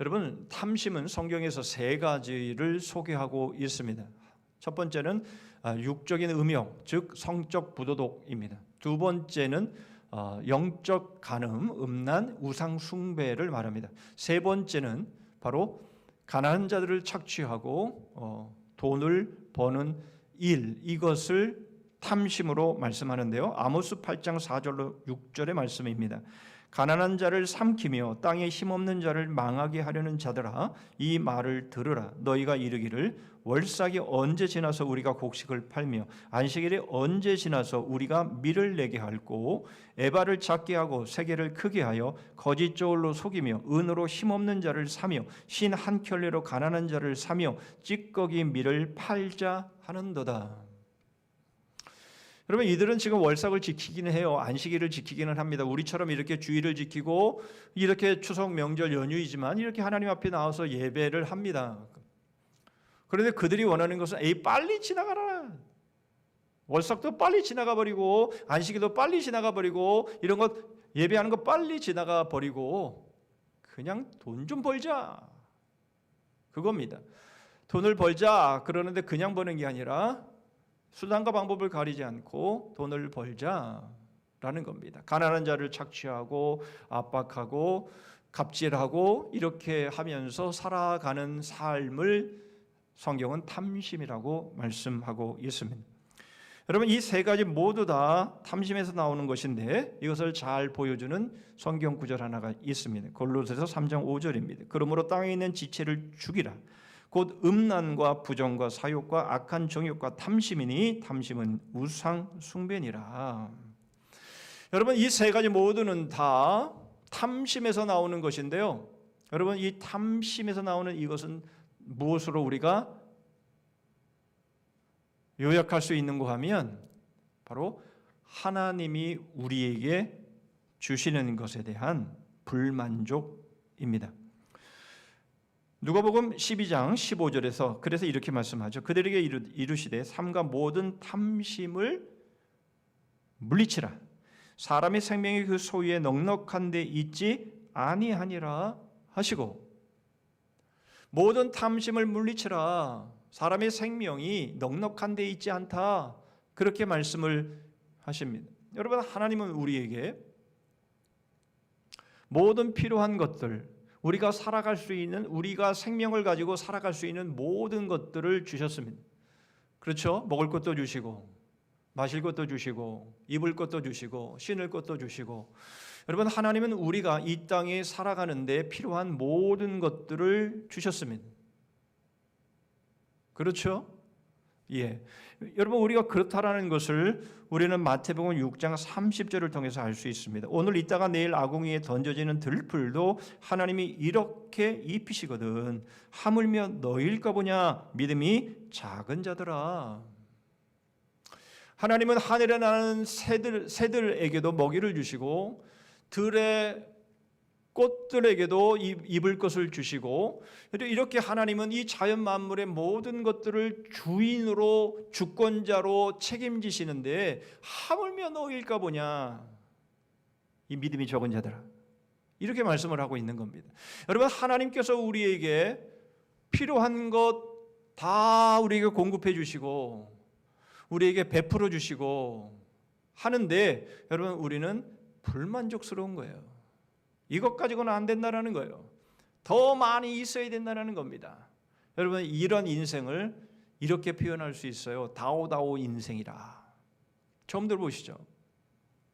여러분 탐심은 성경에서 세 가지를 소개하고 있습니다. 첫 번째는 육적인 음욕, 즉 성적 부도덕입니다. 두 번째는 영적 간음, 음란, 우상 숭배를 말합니다. 세 번째는 바로 가난한 자들을 착취하고 돈을 버는 일, 이것을 탐심으로 말씀하는데요. 아모스 8장 4절로 6절의 말씀입니다. 가난한 자를 삼키며 땅에 힘없는 자를 망하게 하려는 자들아 이 말을 들으라. 너희가 이르기를 월삭이 언제 지나서 우리가 곡식을 팔며 안식일이 언제 지나서 우리가 밀을 내게 할꼬 에바를 작게 하고 세계를 크게 하여 거짓 저울로 속이며 은으로 힘없는 자를 사며 신 한 켤레로 가난한 자를 사며 찌꺼기 밀을 팔자 하는도다. 여러분 이들은 지금 월삭을 지키기는 해요. 안식일을 지키기는 합니다. 우리처럼 이렇게 주일을 지키고 이렇게 추석 명절 연휴이지만 이렇게 하나님 앞에 나와서 예배를 합니다. 그런데 그들이 원하는 것은 빨리 지나가라. 월삭도 빨리 지나가 버리고 안식일도 빨리 지나가 버리고 이런 것 예배하는 거 빨리 지나가 버리고 그냥 돈 좀 벌자. 그겁니다. 돈을 벌자 그러는데 그냥 버는 게 아니라 수단과 방법을 가리지 않고 돈을 벌자라는 겁니다. 가난한 자를 착취하고 압박하고 갑질하고 이렇게 하면서 살아가는 삶을 성경은 탐심이라고 말씀하고 있습니다. 여러분 이 세 가지 모두 다 탐심에서 나오는 것인데 이것을 잘 보여주는 성경 구절 하나가 있습니다. 골로새서 3장 5절입니다. 그러므로 땅에 있는 지체를 죽이라. 곧 음란과 부정과 사욕과 악한 정욕과 탐심이니 탐심은 우상 숭배니라. 여러분 이 세 가지 모두는 다 탐심에서 나오는 것인데요. 여러분 이 탐심에서 나오는 이것은 무엇으로 우리가 요약할 수 있는가 하면 바로 하나님이 우리에게 주시는 것에 대한 불만족입니다. 누가복음 12장 15절에서 그래서 이렇게 말씀하죠. 그들에게 이르시되 삼가 모든 탐심을 물리치라. 사람의 생명이 그 소유에 넉넉한 데 있지 아니하니라 하시고, 모든 탐심을 물리치라. 사람의 생명이 넉넉한 데 있지 않다. 그렇게 말씀을 하십니다. 여러분 하나님은 우리에게 모든 필요한 것들, 우리가 살아갈 수 있는, 우리가 생명을 가지고 살아갈 수 있는 모든 것들을 주셨습니다. 그렇죠? 먹을 것도 주시고 마실 것도 주시고 입을 것도 주시고 신을 것도 주시고, 여러분 하나님은 우리가 이 땅에 살아가는 데 필요한 모든 것들을 주셨습니다. 그렇죠? 예. 여러분 우리가 그렇다라는 것을 우리는 마태복음 6장 30절을 통해서 알 수 있습니다. 오늘 있다가 내일 아궁이에 던져지는 들풀도 하나님이 이렇게 입히시거든 하물며 너희일까 보냐 믿음이 작은 자들아. 하나님은 하늘에 나는 새들에게도 먹이를 주시고 들의 꽃들에게도 입을 것을 주시고, 이렇게 하나님은 이 자연 만물의 모든 것들을 주인으로 주권자로 책임지시는데 하물며 너희일까 보냐 이 믿음이 적은 자들아, 이렇게 말씀을 하고 있는 겁니다. 여러분 하나님께서 우리에게 필요한 것 다 우리에게 공급해 주시고 우리에게 베풀어 주시고 하는데 여러분 우리는 불만족스러운 거예요. 이것 가지고는 안 된다라는 거예요. 더 많이 있어야 된다는 겁니다. 여러분 이런 인생을 이렇게 표현할 수 있어요. 다오다오 인생이라. 처음 들어보시죠?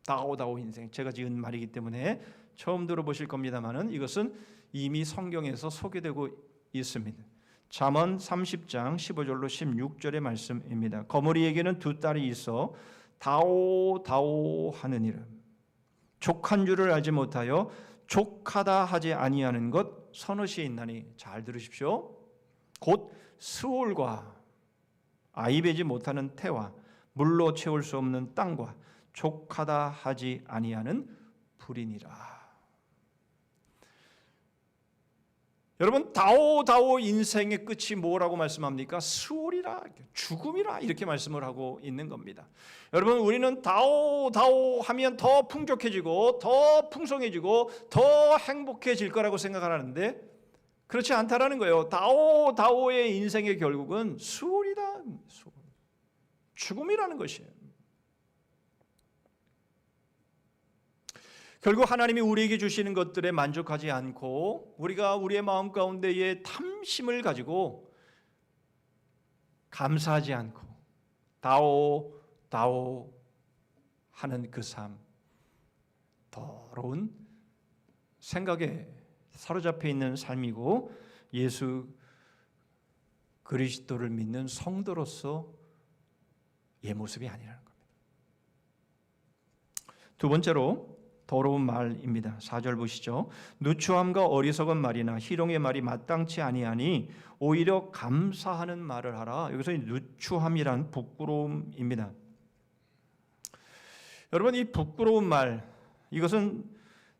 다오다오 인생. 제가 지은 말이기 때문에 처음 들어보실 겁니다만은 이것은 이미 성경에서 소개되고 있습니다. 잠언 30장 15절로 16절의 말씀입니다. 거머리에게는 두 딸이 있어 다오다오 하느니라. 족한 줄을 알지 못하여 족하다 하지 아니하는 것 서너시에 있나니. 잘 들으십시오. 곧 스올과 아이 베지 못하는 태와 물로 채울 수 없는 땅과 족하다 하지 아니하는 불이니라. 여러분 다오다오 인생의 끝이 뭐라고 말씀합니까? 스올이라, 죽음이라 이렇게 말씀을 하고 있는 겁니다. 여러분 우리는 다오다오 하면 더 풍족해지고 더 풍성해지고 더 행복해질 거라고 생각하는데 그렇지 않다라는 거예요. 다오다오의 인생의 결국은 스올이다, 죽음이라는 것이에요. 결국 하나님이 우리에게 주시는 것들에 만족하지 않고 우리가 우리의 마음 가운데에 탐심을 가지고 감사하지 않고 다오 하는 그 삶, 더러운 생각에 사로잡혀 있는 삶이고 예수 그리스도를 믿는 성도로서 예 모습이 아니라는 겁니다. 두 번째로 더러운 말입니다. 4절 보시죠. 누추함과 어리석은 말이나 희롱의 말이 마땅치 아니하니 오히려 감사하는 말을 하라. 여기서 누추함이란 부끄러움입니다. 여러분 이 부끄러운 말, 이것은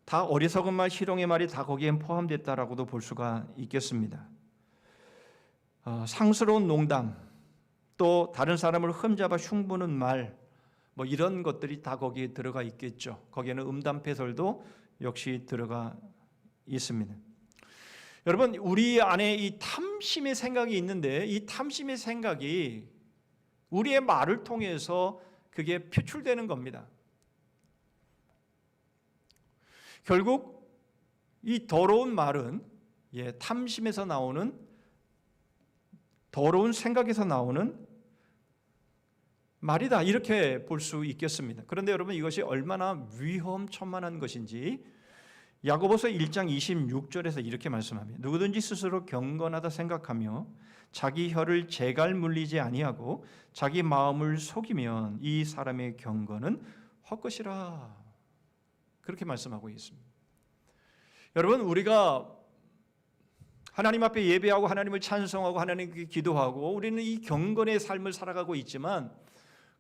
다 어리석은 말, 희롱의 말이 다 거기에 포함됐다라고도 볼 수가 있겠습니다. 상스러운 농담, 또 다른 사람을 흠잡아 흉보는 말, 뭐 이런 것들이 다 거기에 들어가 있겠죠. 거기에는 음담패설도 역시 들어가 있습니다. 여러분 우리 안에 이 탐심의 생각이 있는데 이 탐심의 생각이 우리의 말을 통해서 그게 표출되는 겁니다. 결국 이 더러운 말은 탐심에서 나오는, 더러운 생각에서 나오는 말이다, 이렇게 볼 수 있겠습니다. 그런데 여러분 이것이 얼마나 위험천만한 것인지 야고보서 1장 26절에서 이렇게 말씀합니다. 누구든지 스스로 경건하다 생각하며 자기 혀를 재갈 물리지 아니하고 자기 마음을 속이면 이 사람의 경건은 헛것이라. 그렇게 말씀하고 있습니다. 여러분, 우리가 하나님 앞에 예배하고 하나님을 찬송하고 하나님께 기도하고 우리는 이 경건의 삶을 살아가고 있지만,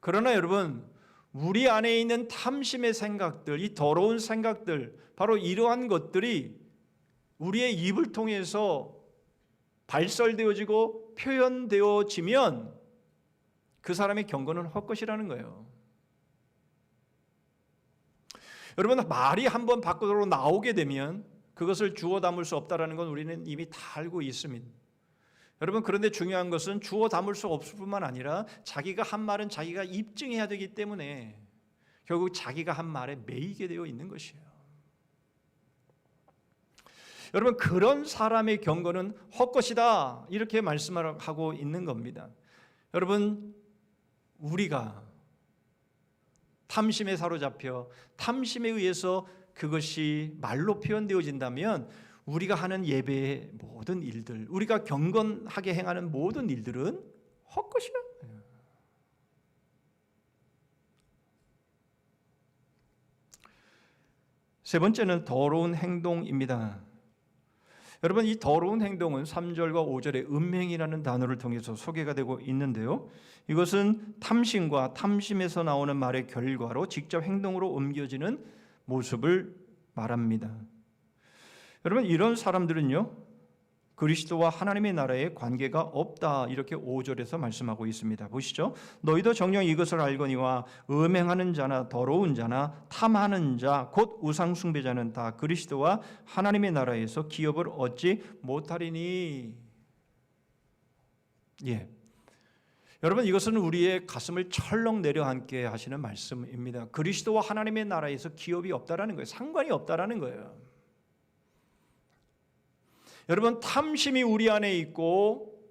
그러나 여러분, 우리 안에 있는 탐심의 생각들, 이 더러운 생각들, 바로 이러한 것들이 우리의 입을 통해서 발설되어지고 표현되어지면 그 사람의 경건은 헛것이라는 거예요. 여러분, 말이 한번 밖으로 나오게 되면 그것을 주워 담을 수 없다는 건 우리는 이미 다 알고 있습니다. 여러분, 그런데 중요한 것은 주워 담을 수 없을 뿐만 아니라 자기가 한 말은 자기가 입증해야 되기 때문에 결국 자기가 한 말에 매이게 되어 있는 것이에요. 여러분, 그런 사람의 경건은 헛것이다, 이렇게 말씀하고 있는 겁니다. 여러분, 우리가 탐심에 사로잡혀 탐심에 의해서 그것이 말로 표현되어진다면 우리가 하는 예배의 모든 일들, 우리가 경건하게 행하는 모든 일들은 헛것이야. 세 번째는 더러운 행동입니다. 여러분, 이 더러운 행동은 3절과 5절에 음행이라는 단어를 통해서 소개가 되고 있는데요, 이것은 탐심과 탐심에서 나오는 말의 결과로 직접 행동으로 옮겨지는 모습을 말합니다. 여러분, 이런 사람들은요, 그리스도와 하나님의 나라에 관계가 없다, 이렇게 5절에서 말씀하고 있습니다. 보시죠. 너희도 정녕 이것을 알거니와 음행하는 자나 더러운 자나 탐하는 자 곧 우상 숭배자는 다 그리스도와 하나님의 나라에서 기업을 얻지 못하리니. 예. 여러분, 이것은 우리의 가슴을 철렁 내려앉게 하시는 말씀입니다. 그리스도와 하나님의 나라에서 기업이 없다라는 거예요. 상관이 없다라는 거예요. 여러분, 탐심이 우리 안에 있고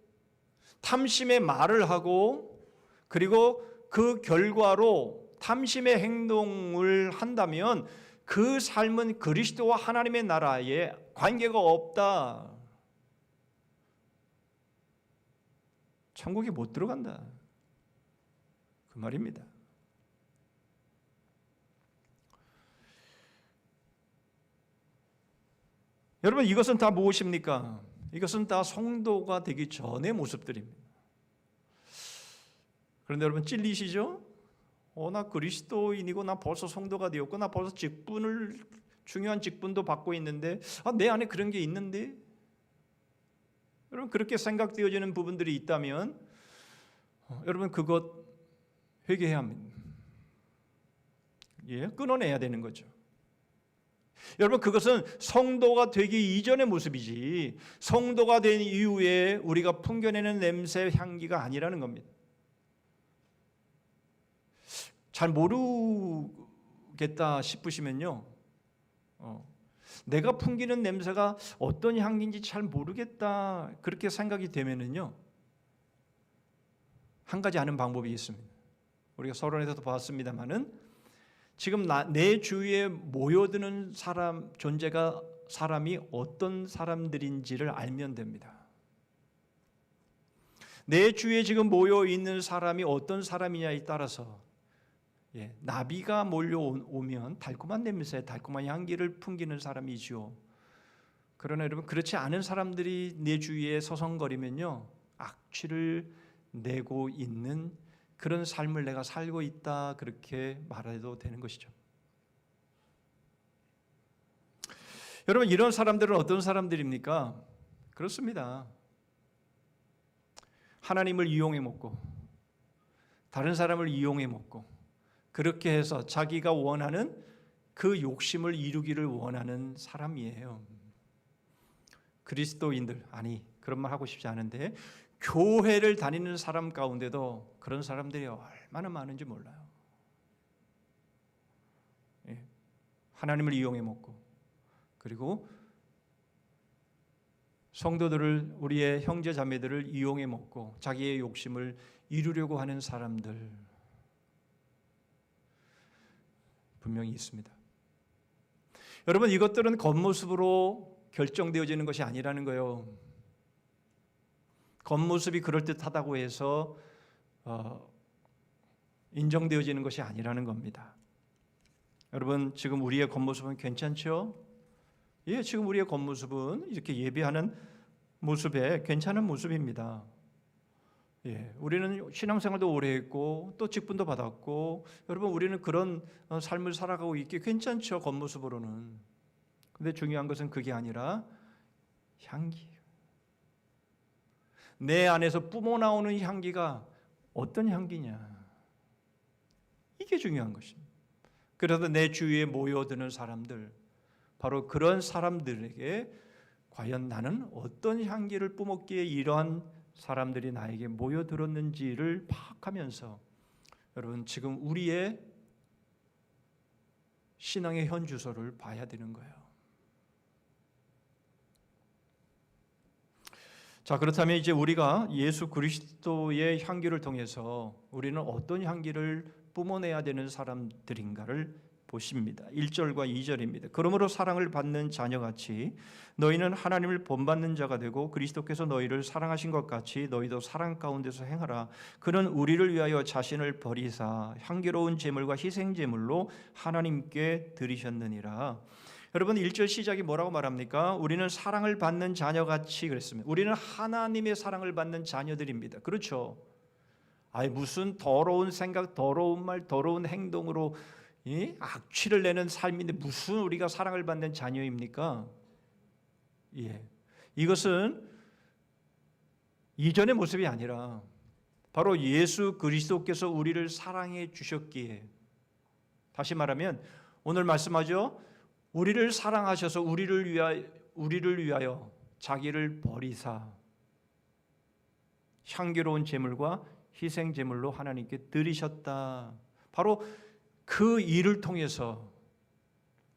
탐심의 말을 하고 그리고 그 결과로 탐심의 행동을 한다면 그 삶은 그리스도와 하나님의 나라에 관계가 없다. 천국에 못 들어간다, 그 말입니다. 여러분, 이것은 다 무엇입니까? 이것은 다 성도가 되기 전의 모습들입니다. 그런데 여러분, 찔리시죠? 나 그리스도인이고 나 벌써 성도가 되었고 나 벌써 중요한 직분도 받고 있는데 내 안에 그런 게 있는데. 여러분, 그렇게 생각되어지는 부분들이 있다면 여러분, 그것 회개해야 합니다. 예, 끊어내야 되는 거죠. 여러분, 그것은 성도가 되기 이전의 모습이지 성도가 된 이후에 우리가 풍겨내는 냄새, 향기가 아니라는 겁니다. 잘 모르겠다 싶으시면요, 내가 풍기는 냄새가 어떤 향기인지 잘 모르겠다, 그렇게 생각이 되면은요, 한 가지 아는 방법이 있습니다. 우리가 서론에서도 봤습니다만은 지금 내 주위에 모여드는 사람이 어떤 사람들인지를 알면 됩니다. 내 주위에 지금 모여 있는 사람이 어떤 사람이냐에 따라서, 나비가 몰려오면 달콤한 냄새, 달콤한 향기를 풍기는 사람이지요. 그러나 여러분, 그렇지 않은 사람들이 내 주위에 서성거리면요, 악취를 내고 있는 그런 삶을 내가 살고 있다, 그렇게 말해도 되는 것이죠. 여러분, 이런 사람들은 어떤 사람들입니까? 그렇습니다. 하나님을 이용해 먹고 다른 사람을 이용해 먹고 그렇게 해서 자기가 원하는 그 욕심을 이루기를 원하는 사람이에요. 그리스도인들, 아니 그런 말 하고 싶지 않은데 교회를 다니는 사람 가운데도 그런 사람들이 얼마나 많은지 몰라요. 하나님을 이용해 먹고 그리고 성도들을, 우리의 형제 자매들을 이용해 먹고 자기의 욕심을 이루려고 하는 사람들 분명히 있습니다. 여러분, 이것들은 겉모습으로 결정되어지는 것이 아니라는 거예요. 겉모습이 그럴듯하다고 해서 인정되어지는 것이 아니라는 겁니다. 여러분, 지금 우리의 겉모습은 괜찮죠? 예, 지금 우리의 겉모습은 이렇게 예배하는 모습에 괜찮은 모습입니다. 예, 우리는 신앙생활도 오래 했고 또 직분도 받았고, 여러분, 우리는 그런 삶을 살아가고 있기 괜찮죠, 겉모습으로는. 근데 중요한 것은 그게 아니라 향기. 내 안에서 뿜어나오는 향기가 어떤 향기냐, 이게 중요한 것입니다. 그래서 내 주위에 모여드는 사람들, 바로 그런 사람들에게 과연 나는 어떤 향기를 뿜었기에 이러한 사람들이 나에게 모여들었는지를 파악하면서, 여러분, 지금 우리의 신앙의 현주소를 봐야 되는 거예요. 자, 그렇다면 이제 우리가 예수 그리스도의 향기를 통해서 우리는 어떤 향기를 뿜어내야 되는 사람들인가를 보십니다. 1절과 2절입니다. 그러므로 사랑을 받는 자녀같이 너희는 하나님을 본받는 자가 되고 그리스도께서 너희를 사랑하신 것 같이 너희도 사랑 가운데서 행하라. 그는 우리를 위하여 자신을 버리사 향기로운 제물과 희생 제물로 하나님께 드리셨느니라. 여러분, 1절 시작이 뭐라고 말합니까? 우리는 사랑을 받는 자녀같이 그랬습니다. 우리는 하나님의 사랑을 받는 자녀들입니다. 그렇죠? 아니, 무슨 더러운 생각, 더러운 말, 더러운 행동으로 악취를 내는 삶인데 무슨 우리가 사랑을 받는 자녀입니까? 예, 이것은 이전의 모습이 아니라 바로 예수 그리스도께서 우리를 사랑해 주셨기에, 다시 말하면 오늘 말씀하죠. 우리를 사랑하셔서 우리를 위하여 자기를 버리사 향기로운 제물과 희생 제물로 하나님께 드리셨다. 바로 그 일을 통해서,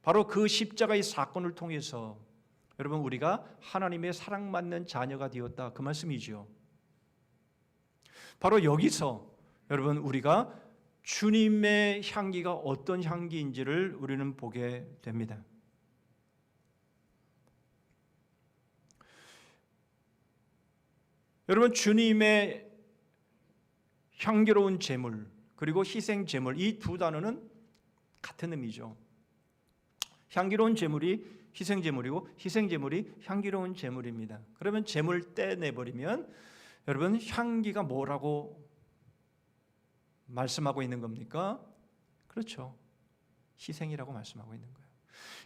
바로 그 십자가의 사건을 통해서 여러분, 우리가 하나님의 사랑받는 자녀가 되었다, 그 말씀이죠. 바로 여기서 여러분, 우리가 주님의 향기가 어떤 향기인지를 우리는 보게 됩니다. 여러분, 주님의 향기로운 제물 그리고 희생 제물, 이 두 단어는 같은 의미죠. 향기로운 제물이 희생 제물이고 희생 제물이 향기로운 제물입니다. 그러면 제물 떼내버리면 여러분, 향기가 뭐라고 말씀하고 있는 겁니까? 그렇죠, 희생이라고 말씀하고 있는 거예요.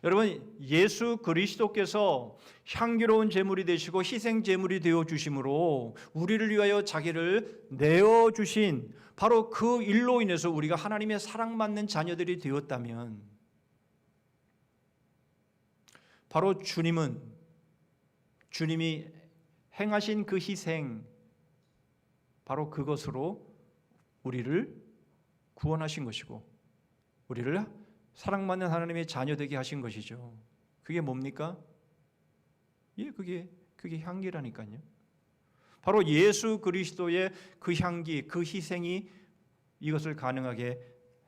여러분, 예수 그리스도께서 향기로운 제물이 되시고 희생 제물이 되어 주심으로 우리를 위하여 자기를 내어 주신 바로 그 일로 인해서 우리가 하나님의 사랑받는 자녀들이 되었다면, 바로 주님이 행하신 그 희생, 바로 그것으로 우리를 구원하신 것이고 우리를 사랑받는 하나님의 자녀 되게 하신 것이죠. 그게 뭡니까? 예, 그게 향기라니까요. 바로 예수 그리스도의 그 향기, 그 희생이 이것을 가능하게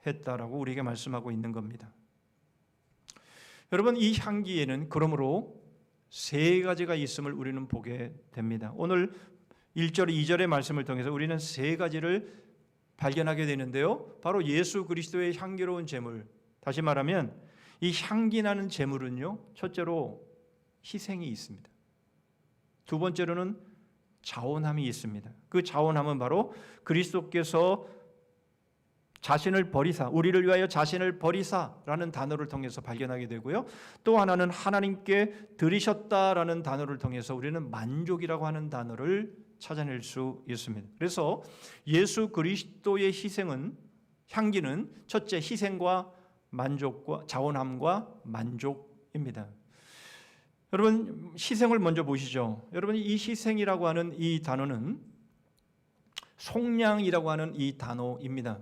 했다라고 우리에게 말씀하고 있는 겁니다. 여러분, 이 향기에는 그러므로 세 가지가 있음을 우리는 보게 됩니다. 오늘 1절, 2절의 말씀을 통해서 우리는 세 가지를 발견하게 되는데요. 바로 예수 그리스도의 향기로운 제물, 다시 말하면 이 향기 나는 제물은요, 첫째로 희생이 있습니다. 두 번째로는 자원함이 있습니다. 그 자원함은 바로 그리스도께서 자신을 버리사, 우리를 위하여 자신을 버리사라는 단어를 통해서 발견하게 되고요. 또 하나는 하나님께 드리셨다라는 단어를 통해서 우리는 만족이라고 하는 단어를 찾아낼 수 있습니다. 그래서 예수 그리스도의 희생은, 향기는 첫째 희생과 만족과 자원함과 만족입니다. 여러분, 희생을 먼저 보시죠. 여러분, 이 희생이라고 하는 이 단어는 속량이라고 하는 이 단어입니다.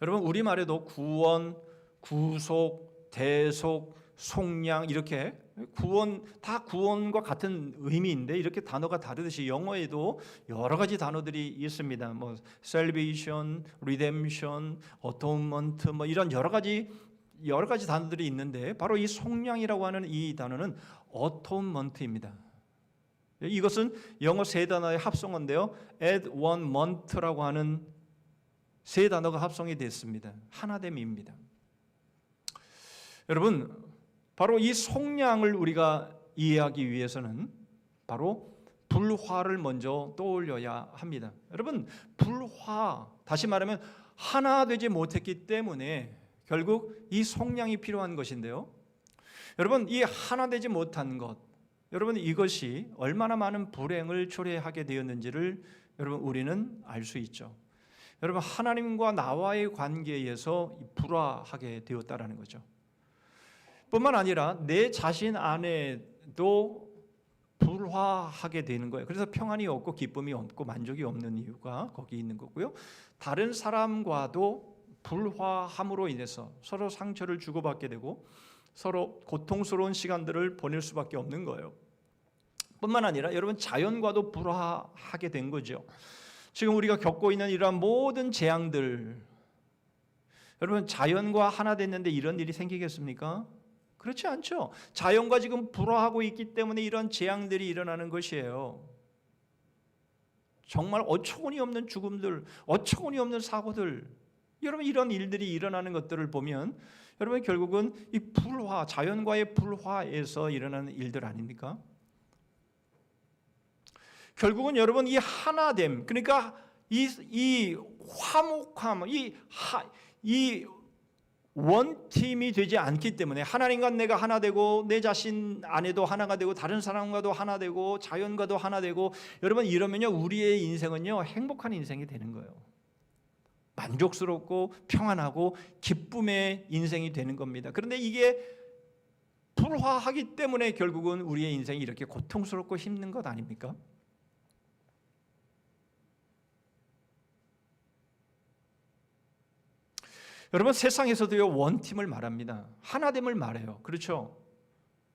여러분, 우리말에도 구원, 구속, 대속, 속량, 이렇게 구원, 다 구원과 같은 의미인데 이렇게 단어가 다르듯이 영어에도 여러 가지 단어들이 있습니다. 뭐 salvation, redemption, atonement, 뭐 이런 여러 가지 여러 가지 단어들이 있는데 바로 이 속량이라고 하는 이 단어는 어톤먼트입니다. 이것은 영어 세 단어의 합성어인데요. add one month라고 하는 세 단어가 합성이 됐습니다. 하나됨입니다. 여러분, 바로 이 속량을 우리가 이해하기 위해서는 바로 불화를 먼저 떠올려야 합니다. 여러분, 불화, 다시 말하면 하나 되지 못했기 때문에 결국 이 속량이 필요한 것인데요. 여러분, 이 하나 되지 못한 것, 여러분 이것이 얼마나 많은 불행을 초래하게 되었는지를 여러분 우리는 알 수 있죠. 여러분, 하나님과 나와의 관계에서 불화하게 되었다라는 거죠. 뿐만 아니라 내 자신 안에도 불화하게 되는 거예요. 그래서 평안이 없고 기쁨이 없고 만족이 없는 이유가 거기 있는 거고요. 다른 사람과도 불화함으로 인해서 서로 상처를 주고받게 되고 서로 고통스러운 시간들을 보낼 수밖에 없는 거예요. 뿐만 아니라 여러분 자연과도 불화하게 된 거죠. 지금 우리가 겪고 있는 이러한 모든 재앙들, 여러분 자연과 하나 됐는데 이런 일이 생기겠습니까? 그렇지 않죠. 자연과 지금 불화하고 있기 때문에 이런 재앙들이 일어나는 것이에요. 정말 어처구니 없는 죽음들, 어처구니 없는 사고들, 여러분 이런 일들이 일어나는 것들을 보면 여러분 결국은 이 불화, 자연과의 불화에서 일어나는 일들 아닙니까? 결국은 여러분 이 하나됨, 그러니까 이 화목함, 이 원팀이 되지 않기 때문에 하나님과 내가 하나 되고 내 자신 안에도 하나가 되고 다른 사람과도 하나 되고 자연과도 하나 되고 여러분 이러면요 우리의 인생은요 행복한 인생이 되는 거예요. 만족스럽고 평안하고 기쁨의 인생이 되는 겁니다. 그런데 이게 불화하기 때문에 결국은 우리의 인생이 이렇게 고통스럽고 힘든 것 아닙니까? 여러분 세상에서도요 원팀을 말합니다. 하나됨을 말해요. 그렇죠?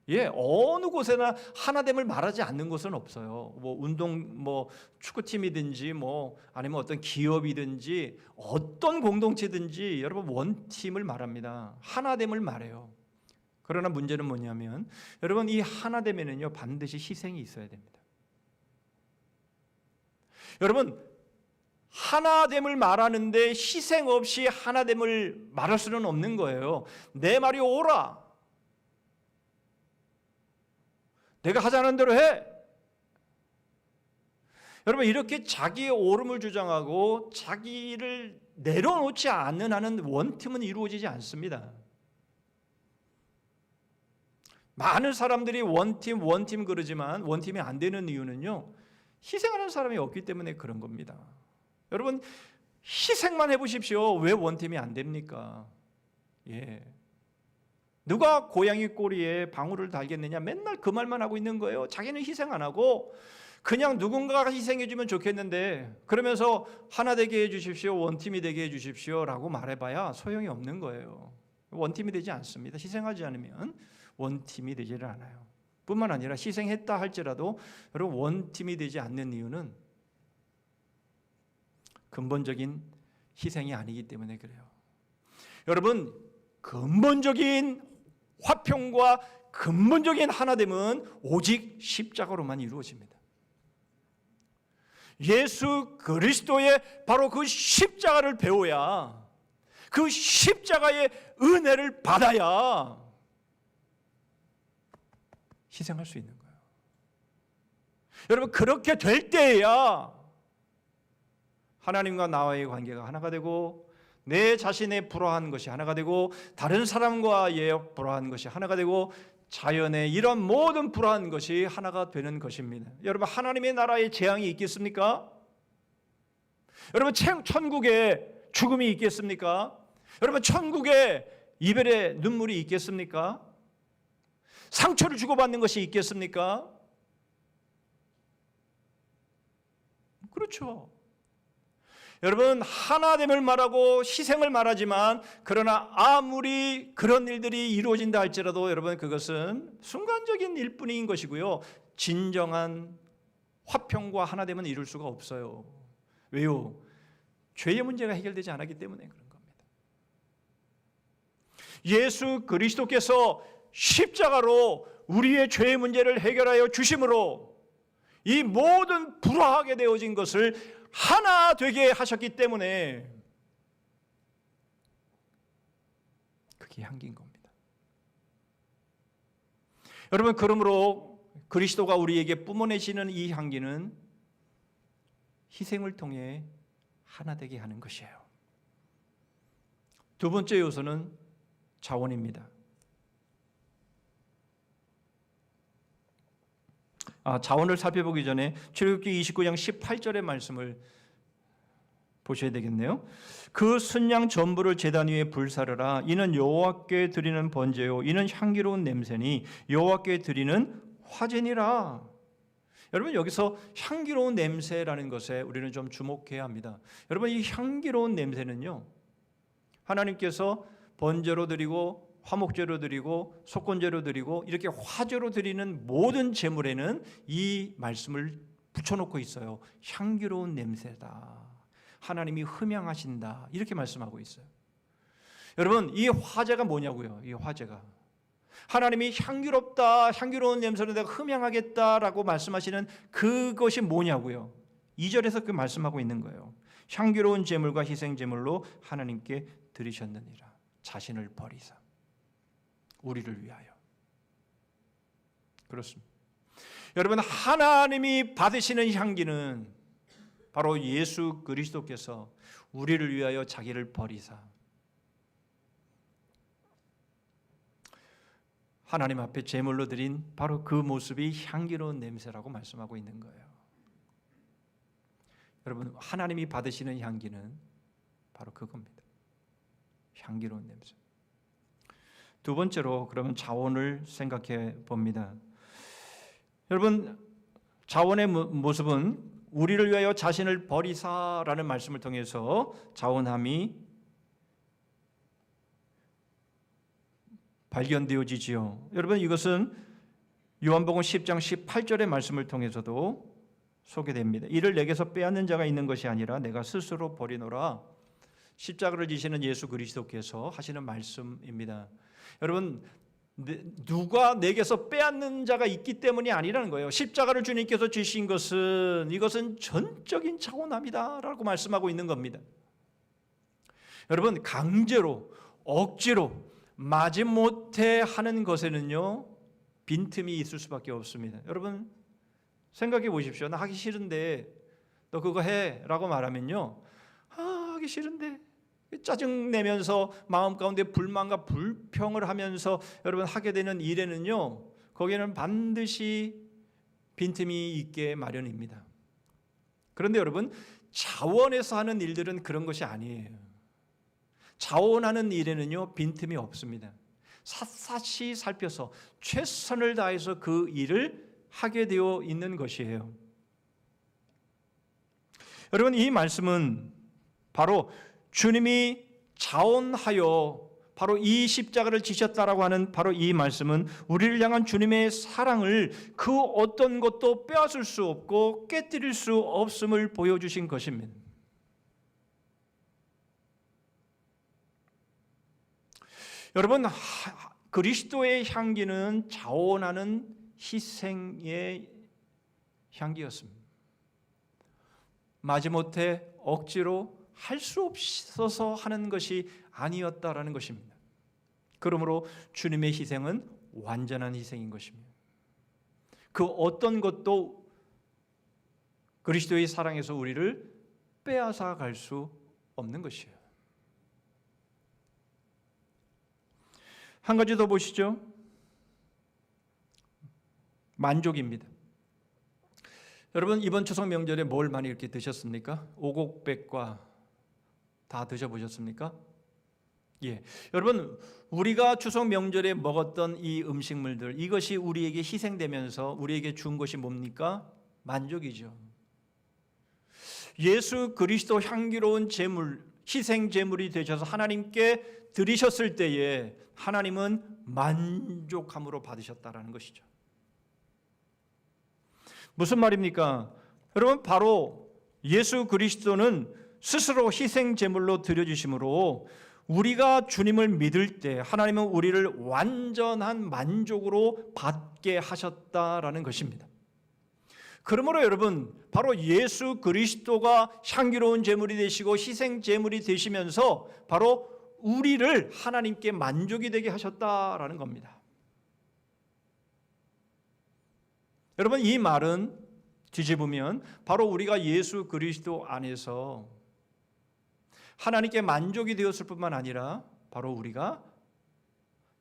예, 어느 곳에나 하나됨을 말하지 않는 곳은 없어요. 뭐 운동, 뭐 축구팀이든지, 뭐 아니면 어떤 기업이든지, 어떤 공동체든지 여러분 원팀을 말합니다. 하나됨을 말해요. 그러나 문제는 뭐냐면 여러분 이 하나됨에는요 반드시 희생이 있어야 됩니다. 여러분 하나됨을 말하는데 희생 없이 하나됨을 말할 수는 없는 거예요. 내 말이 옳아. 내가 하자는 대로 해. 여러분 이렇게 자기의 옳음을 주장하고 자기를 내려놓지 않는 한은 원팀은 이루어지지 않습니다. 많은 사람들이 원팀 그러지만 원팀이 안 되는 이유는요 희생하는 사람이 없기 때문에 그런 겁니다. 여러분 희생만 해보십시오. 왜 원팀이 안 됩니까? 예. 누가 고양이 꼬리에 방울을 달겠느냐 맨날 그 말만 하고 있는 거예요. 자기는 희생 안 하고 그냥 누군가가 희생해주면 좋겠는데 그러면서 하나 되게 해주십시오, 원팀이 되게 해주십시오 라고 말해봐야 소용이 없는 거예요. 원팀이 되지 않습니다. 희생하지 않으면 원팀이 되지를 않아요. 뿐만 아니라 희생했다 할지라도 여러분 원팀이 되지 않는 이유는 근본적인 희생이 아니기 때문에 그래요. 여러분 근본적인 화평과 근본적인 하나됨은 오직 십자가로만 이루어집니다. 예수 그리스도의 바로 그 십자가를 배워야 그 십자가의 은혜를 받아야 희생할 수 있는 거예요. 여러분 그렇게 될 때에야 하나님과 나와의 관계가 하나가 되고 내 자신의 불화한 것이 하나가 되고 다른 사람과의 불화한 것이 하나가 되고 자연의 이런 모든 불화한 것이 하나가 되는 것입니다. 여러분 하나님의 나라에 재앙이 있겠습니까? 여러분 천국에 죽음이 있겠습니까? 여러분 천국에 이별의 눈물이 있겠습니까? 상처를 주고받는 것이 있겠습니까? 그렇죠. 여러분 하나됨을 말하고 희생을 말하지만 그러나 아무리 그런 일들이 이루어진다 할지라도 여러분 그것은 순간적인 일뿐인 것이고요 진정한 화평과 하나됨은 이룰 수가 없어요. 왜요? 죄의 문제가 해결되지 않았기 때문에 그런 겁니다. 예수 그리스도께서 십자가로 우리의 죄의 문제를 해결하여 주심으로 이 모든 불화하게 되어진 것을 하나 되게 하셨기 때문에 그게 향기인 겁니다. 여러분, 그러므로 그리스도가 우리에게 뿜어내시는 이 향기는 희생을 통해 하나 되게 하는 것이에요. 두 번째 요소는 자원입니다. 자원을 살펴보기 전에 출애굽기 29장 18절의 말씀을 보셔야 되겠네요. 그 순양 전부를 제단 위에 불사르라. 이는 여호와께 드리는 번제요 이는 향기로운 냄새니 여호와께 드리는 화제니라. 여러분, 여기서 향기로운 냄새라는 것에 우리는 좀 주목해야 합니다. 여러분, 이 향기로운 냄새는요, 하나님께서 번제로 드리고 화목제로 드리고 속건제로 드리고 이렇게 화제로 드리는 모든 제물에는 이 말씀을 붙여놓고 있어요. 향기로운 냄새다, 하나님이 흠향하신다, 이렇게 말씀하고 있어요. 여러분, 이 화제가 뭐냐고요? 이 화제가 하나님이 향기롭다, 향기로운 냄새로 내가 흠향하겠다라고 말씀하시는 그것이 뭐냐고요? 2절에서 그 말씀하고 있는 거예요. 향기로운 제물과 희생 제물로 하나님께 드리셨느니라. 자신을 버리사 우리를 위하여. 그렇습니다. 여러분, 하나님이 받으시는 향기는 바로 예수 그리스도께서 우리를 위하여 자기를 버리사 하나님 앞에 제물로 드린 바로 그 모습이 향기로운 냄새라고 말씀하고 있는 거예요. 여러분, 하나님이 받으시는 향기는 바로 그겁니다. 향기로운 냄새. 두 번째로 그러면 자원을 생각해 봅니다. 여러분, 자원의 모습은 우리를 위하여 자신을 버리사라는 말씀을 통해서 자원함이 발견되어지지요. 여러분, 이것은 요한복음 10장 18절의 말씀을 통해서도 소개됩니다. 이를 내게서 빼앗는 자가 있는 것이 아니라 내가 스스로 버리노라. 십자가를 지시는 예수 그리스도께서 하시는 말씀입니다. 여러분, 누가 내게서 빼앗는 자가 있기 때문이 아니라는 거예요. 십자가를 주님께서 지신 것은 이것은 전적인 자원함이다라고 말씀하고 있는 겁니다. 여러분, 강제로 억지로 마지못해 하는 것에는요 빈틈이 있을 수밖에 없습니다. 여러분, 생각해 보십시오. 나 하기 싫은데 너 그거 해라고 말하면요, 하기 싫은데 짜증내면서 마음 가운데 불만과 불평을 하면서 여러분 하게 되는 일에는요, 거기에는 반드시 빈틈이 있게 마련입니다. 그런데 여러분, 자원해서 하는 일들은 그런 것이 아니에요. 자원하는 일에는요 빈틈이 없습니다. 샅샅이 살펴서 최선을 다해서 그 일을 하게 되어 있는 것이에요. 여러분, 이 말씀은 바로 주님이 자원하여 바로 이 십자가를 지셨다라고 하는 바로 이 말씀은 우리를 향한 주님의 사랑을 그 어떤 것도 빼앗을 수 없고 깨뜨릴 수 없음을 보여주신 것입니다. 여러분, 그리스도의 향기는 자원하는 희생의 향기였습니다. 마지못해 억지로 할 수 없어서 하는 것이 아니었다라는 것입니다. 그러므로 주님의 희생은 완전한 희생인 것입니다. 그 어떤 것도 그리스도의 사랑에서 우리를 빼앗아 갈 수 없는 것이에요. 한 가지 더 보시죠. 만족입니다. 여러분, 이번 추석 명절에 뭘 많이 이렇게 드셨습니까? 오곡백과 다 드셔보셨습니까? 예, 여러분, 우리가 추석 명절에 먹었던 이 음식물들, 이것이 우리에게 희생되면서 우리에게 준 것이 뭡니까? 만족이죠. 예수 그리스도 향기로운 제물, 희생 제물이 되셔서 하나님께 드리셨을 때에 하나님은 만족함으로 받으셨다라는 것이죠. 무슨 말입니까? 여러분, 바로 예수 그리스도는 스스로 희생 제물로 드려주심으로 우리가 주님을 믿을 때 하나님은 우리를 완전한 만족으로 받게 하셨다라는 것입니다. 그러므로 여러분, 바로 예수 그리스도가 향기로운 제물이 되시고 희생 제물이 되시면서 바로 우리를 하나님께 만족이 되게 하셨다라는 겁니다. 여러분, 이 말은 뒤집으면 바로 우리가 예수 그리스도 안에서 하나님께 만족이 되었을 뿐만 아니라 바로 우리가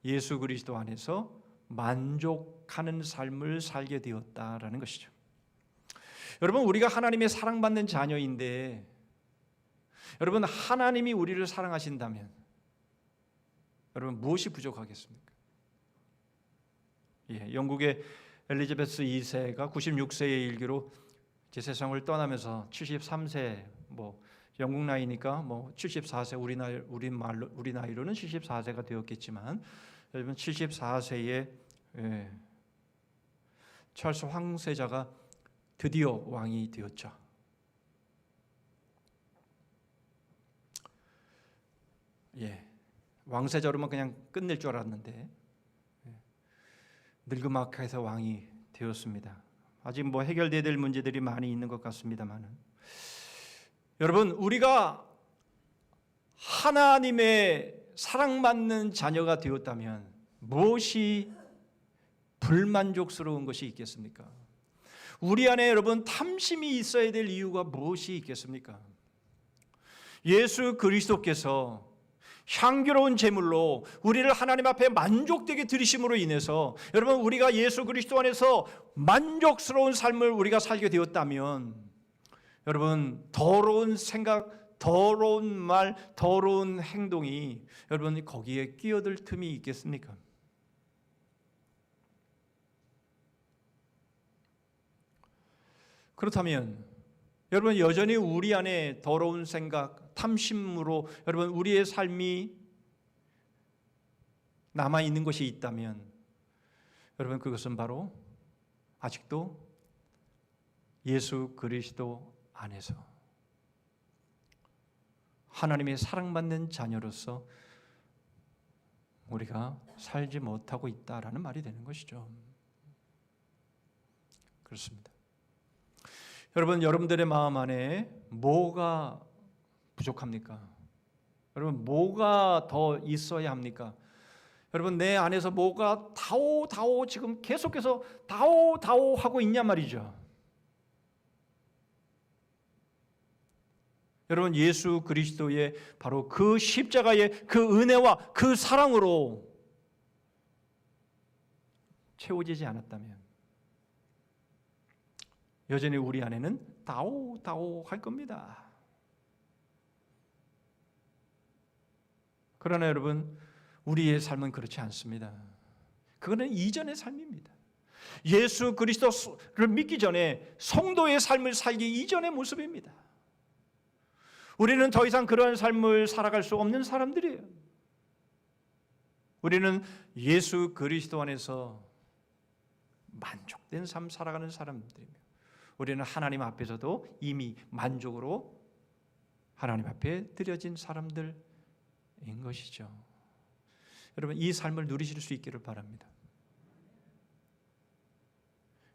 예수 그리스도 안에서 만족하는 삶을 살게 되었다라는 것이죠. 여러분, 우리가 하나님의 사랑받는 자녀인데 여러분, 하나님이 우리를 사랑하신다면 여러분 무엇이 부족하겠습니까? 영국의 엘리자베스 2세가 96세의 일기로 이제 세상을 떠나면서 73세 영국 나이니까 74세 우리 나이로는 74세가 되었겠지만 여러분 74세의 찰스 황세자가 드디어 왕이 되었죠. 왕세자로만 그냥 끝낼 줄 알았는데 늙음악해서 왕이 되었습니다. 아직 해결돼야 될 문제들이 많이 있는 것 같습니다만은 여러분, 우리가 하나님의 사랑받는 자녀가 되었다면 무엇이 불만족스러운 것이 있겠습니까? 우리 안에 여러분 탐심이 있어야 될 이유가 무엇이 있겠습니까? 예수 그리스도께서 향기로운 제물로 우리를 하나님 앞에 만족되게 드리심으로 인해서 여러분 우리가 예수 그리스도 안에서 만족스러운 삶을 우리가 살게 되었다면 여러분 더러운 생각, 더러운 말, 더러운 행동이 여러분 거기에 끼어들 틈이 있겠습니까? 그렇다면 여러분 여전히 우리 안에 더러운 생각, 탐심으로 여러분 우리의 삶이 남아 있는 것이 있다면 여러분 그것은 바로 아직도 예수 그리스도 안에서 하나님의 사랑받는 자녀로서 우리가 살지 못하고 있다라는 말이 되는 것이죠. 그렇습니다. 여러분, 여러분들의 마음 안에 뭐가 부족합니까? 여러분, 뭐가 더 있어야 합니까? 여러분, 내 안에서 뭐가 다오 지금 계속해서 다오 하고 있냔 말이죠. 여러분, 예수 그리스도의 바로 그 십자가의 그 은혜와 그 사랑으로 채워지지 않았다면 여전히 우리 안에는 다오 할 겁니다. 그러나 여러분, 우리의 삶은 그렇지 않습니다. 그거는 이전의 삶입니다. 예수 그리스도를 믿기 전에 성도의 삶을 살기 이전의 모습입니다. 우리는 더 이상 그런 삶을 살아갈 수 없는 사람들이에요. 우리는 예수 그리스도 안에서 만족된 삶 살아가는 사람들입니다. 우리는 하나님 앞에서도 이미 만족으로 하나님 앞에 드려진 사람들인 것이죠. 여러분, 이 삶을 누리실 수 있기를 바랍니다.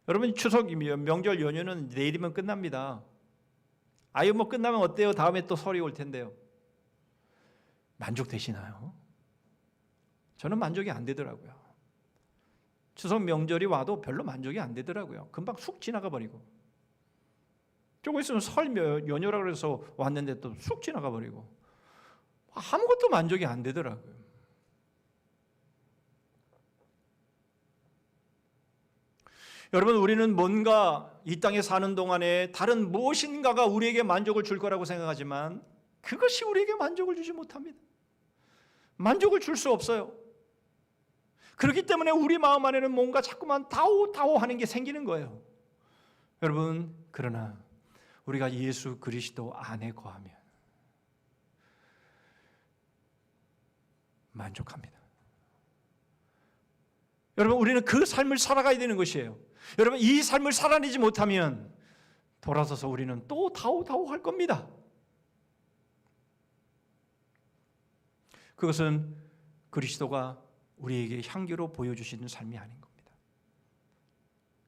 여러분, 추석 명절 연휴는 내일이면 끝납니다. 아유 끝나면 어때요? 다음에 또 설이 올 텐데요. 만족되시나요? 저는 만족이 안 되더라고요. 추석 명절이 와도 별로 만족이 안 되더라고요. 금방 쑥 지나가 버리고. 조금 있으면 설 연휴라 그래서 왔는데 또 쑥 지나가 버리고. 아무것도 만족이 안 되더라고요. 여러분, 우리는 뭔가 이 땅에 사는 동안에 다른 무엇인가가 우리에게 만족을 줄 거라고 생각하지만 그것이 우리에게 만족을 주지 못합니다. 만족을 줄 수 없어요. 그렇기 때문에 우리 마음 안에는 뭔가 자꾸만 다오 하는 게 생기는 거예요. 여러분, 그러나 우리가 예수 그리스도 안에 거하면 만족합니다. 여러분, 우리는 그 삶을 살아가야 되는 것이에요. 여러분, 이 삶을 살아내지 못하면 돌아서서 우리는 또 다오 할 겁니다. 그것은 그리스도가 우리에게 향기로 보여주시는 삶이 아닌 겁니다.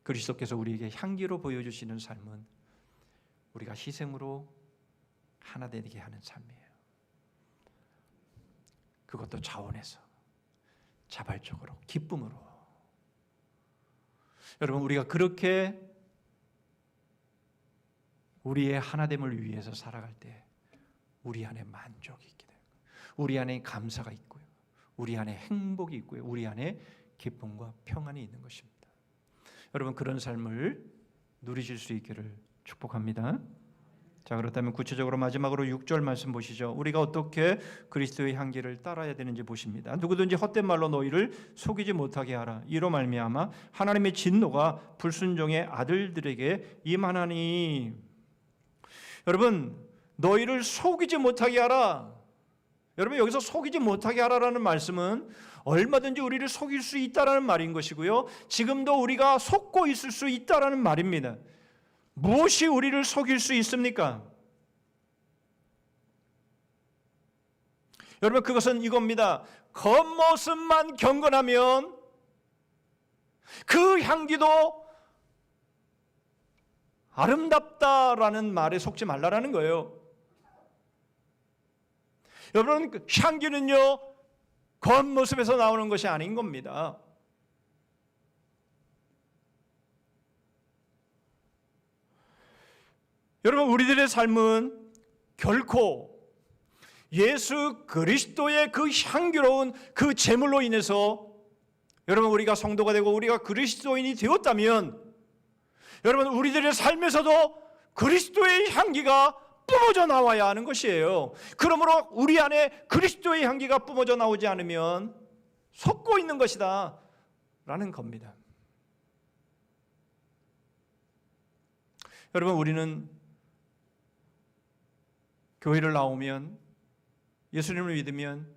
그리스도께서 우리에게 향기로 보여주시는 삶은 우리가 희생으로 하나 되게 하는 삶이에요. 그것도 자원해서, 자발적으로, 기쁨으로. 여러분, 우리가 그렇게 우리의 하나됨을 위해서 살아갈 때 우리 안에 만족이 있게 돼요. 우리 안에 감사가 있고요. 우리 안에 행복이 있고요. 우리 안에 기쁨과 평안이 있는 것입니다. 여러분, 그런 삶을 누리실 수 있기를 축복합니다. 자, 그렇다면 구체적으로 마지막으로 6절 말씀 보시죠. 우리가 어떻게 그리스도의 향기를 따라야 되는지 보십니다. 누구든지 헛된 말로 너희를 속이지 못하게 하라. 이로 말미암아 하나님의 진노가 불순종의 아들들에게 임하나니. 여러분, 너희를 속이지 못하게 하라. 여러분, 여기서 속이지 못하게 하라라는 말씀은 얼마든지 우리를 속일 수 있다라는 말인 것이고요. 지금도 우리가 속고 있을 수 있다라는 말입니다. 무엇이 우리를 속일 수 있습니까? 여러분, 그것은 이겁니다. 겉모습만 경건하면 그 향기도 아름답다라는 말에 속지 말라라는 거예요. 여러분, 향기는요, 겉모습에서 나오는 것이 아닌 겁니다. 여러분, 우리들의 삶은 결코 예수 그리스도의 그 향기로운 그 제물로 인해서 여러분, 우리가 성도가 되고 우리가 그리스도인이 되었다면 여러분, 우리들의 삶에서도 그리스도의 향기가 뿜어져 나와야 하는 것이에요. 그러므로 우리 안에 그리스도의 향기가 뿜어져 나오지 않으면 속고 있는 것이다 라는 겁니다. 여러분, 우리는 교회를 나오면, 예수님을 믿으면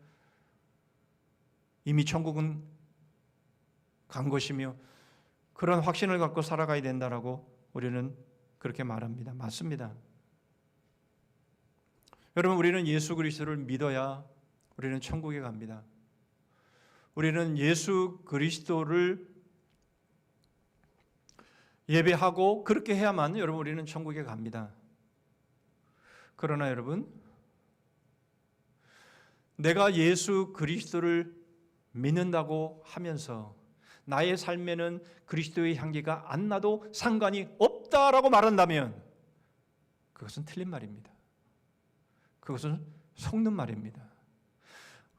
이미 천국은 간 것이며 그런 확신을 갖고 살아가야 된다라고 우리는 그렇게 말합니다. 맞습니다. 여러분, 우리는 예수 그리스도를 믿어야 우리는 천국에 갑니다. 우리는 예수 그리스도를 예배하고 그렇게 해야만 여러분 우리는 천국에 갑니다. 그러나 여러분, 내가 예수 그리스도를 믿는다고 하면서 나의 삶에는 그리스도의 향기가 안 나도 상관이 없다라고 말한다면 그것은 틀린 말입니다. 그것은 속는 말입니다.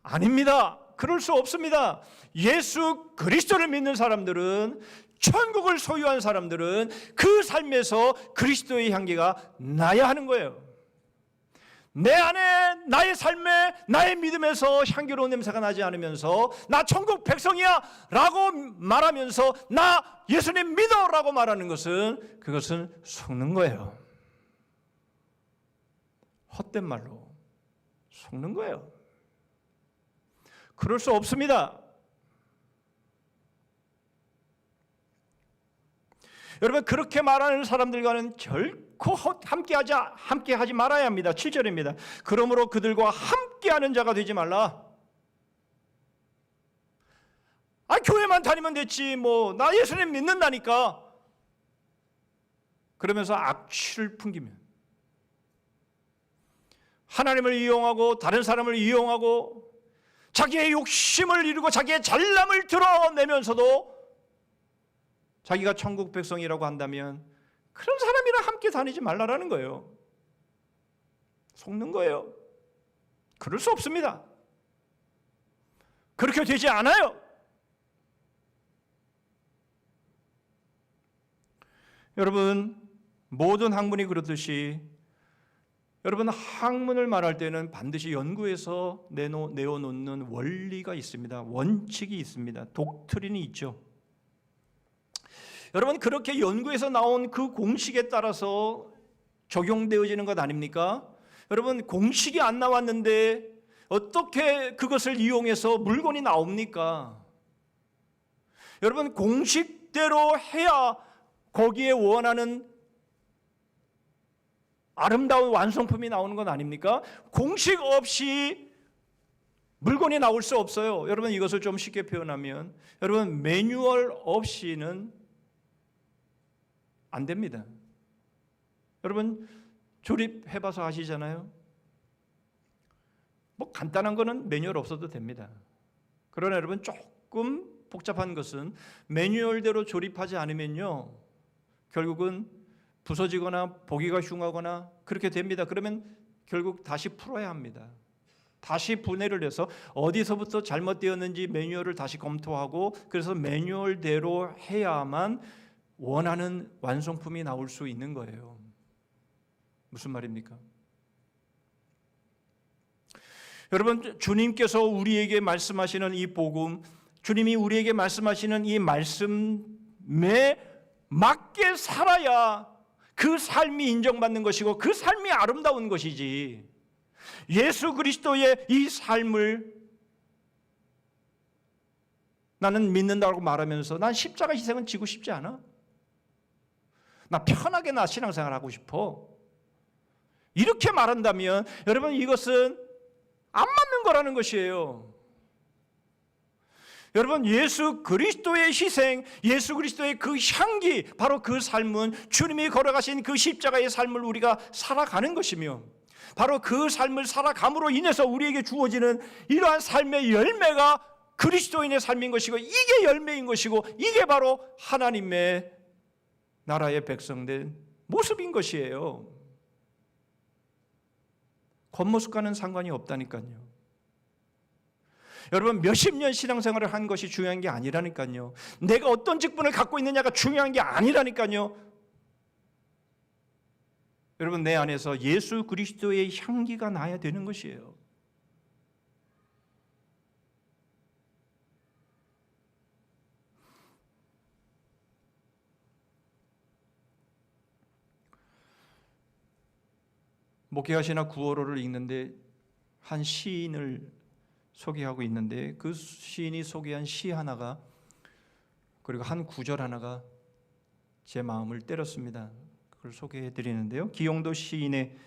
아닙니다. 그럴 수 없습니다. 예수 그리스도를 믿는 사람들은, 천국을 소유한 사람들은 그 삶에서 그리스도의 향기가 나야 하는 거예요. 내 안에, 나의 삶에, 나의 믿음에서 향기로운 냄새가 나지 않으면서 나 천국 백성이야 라고 말하면서 나 예수님 믿어 라고 말하는 것은, 그것은 속는 거예요. 헛된 말로 속는 거예요. 그럴 수 없습니다. 여러분, 그렇게 말하는 사람들과는 결코 함께하지 말아야 합니다. 7절입니다. 그러므로 그들과 함께하는 자가 되지 말라. 교회만 다니면 됐지, 나 예수님 믿는다니까. 그러면서 악취를 풍기면, 하나님을 이용하고 다른 사람을 이용하고 자기의 욕심을 이루고 자기의 잘남을 드러내면서도 자기가 천국 백성이라고 한다면 그런 사람이랑 함께 다니지 말라라는 거예요. 속는 거예요. 그럴 수 없습니다. 그렇게 되지 않아요. 여러분, 모든 학문이 그렇듯이 여러분, 학문을 말할 때는 반드시 연구해서 내어놓는 원리가 있습니다. 원칙이 있습니다. 독트린이 있죠. 여러분, 그렇게 연구에서 나온 그 공식에 따라서 적용되어지는 것 아닙니까? 여러분, 공식이 안 나왔는데 어떻게 그것을 이용해서 물건이 나옵니까? 여러분, 공식대로 해야 거기에 원하는 아름다운 완성품이 나오는 건 아닙니까? 공식 없이 물건이 나올 수 없어요. 여러분 이것을 좀 쉽게 표현하면 여러분 매뉴얼 없이는 안 됩니다. 여러분 조립해봐서 아시잖아요. 뭐 간단한 거는 매뉴얼 없어도 됩니다. 그러나 여러분 조금 복잡한 것은 매뉴얼대로 조립하지 않으면요 결국은 부서지거나 보기가 흉하거나 그렇게 됩니다. 그러면 결국 다시 풀어야 합니다. 다시 분해를 해서 어디서부터 잘못되었는지 매뉴얼을 다시 검토하고 그래서 매뉴얼대로 해야만 원하는 완성품이 나올 수 있는 거예요. 무슨 말입니까? 여러분 주님께서 우리에게 말씀하시는 이 복음, 주님이 우리에게 말씀하시는 이 말씀에 맞게 살아야 그 삶이 인정받는 것이고 그 삶이 아름다운 것이지, 예수 그리스도의 이 삶을 나는 믿는다고 말하면서 난 십자가 희생은 지고 싶지 않아. 나 편하게 나 신앙생활 하고 싶어. 이렇게 말한다면 여러분 이것은 안 맞는 거라는 것이에요. 여러분 예수 그리스도의 희생, 예수 그리스도의 그 향기, 바로 그 삶은 주님이 걸어가신 그 십자가의 삶을 우리가 살아가는 것이며 바로 그 삶을 살아감으로 인해서 우리에게 주어지는 이러한 삶의 열매가 그리스도인의 삶인 것이고 이게 열매인 것이고 이게 바로 하나님의 나라의 백성된 모습인 것이에요. 겉모습과는 상관이 없다니까요. 여러분 몇십 년 신앙생활을 한 것이 중요한 게 아니라니까요. 내가 어떤 직분을 갖고 있느냐가 중요한 게 아니라니까요. 여러분 내 안에서 예수 그리스도의 향기가 나야 되는 것이에요. 목회하시나 구월호를 읽는데 한 시인을 소개하고 있는데 그 시인이 소개한 시 하나가 그리고 한 구절 하나가 제 마음을 때렸습니다. 그걸 소개해 드리는데요. 기용도 시인의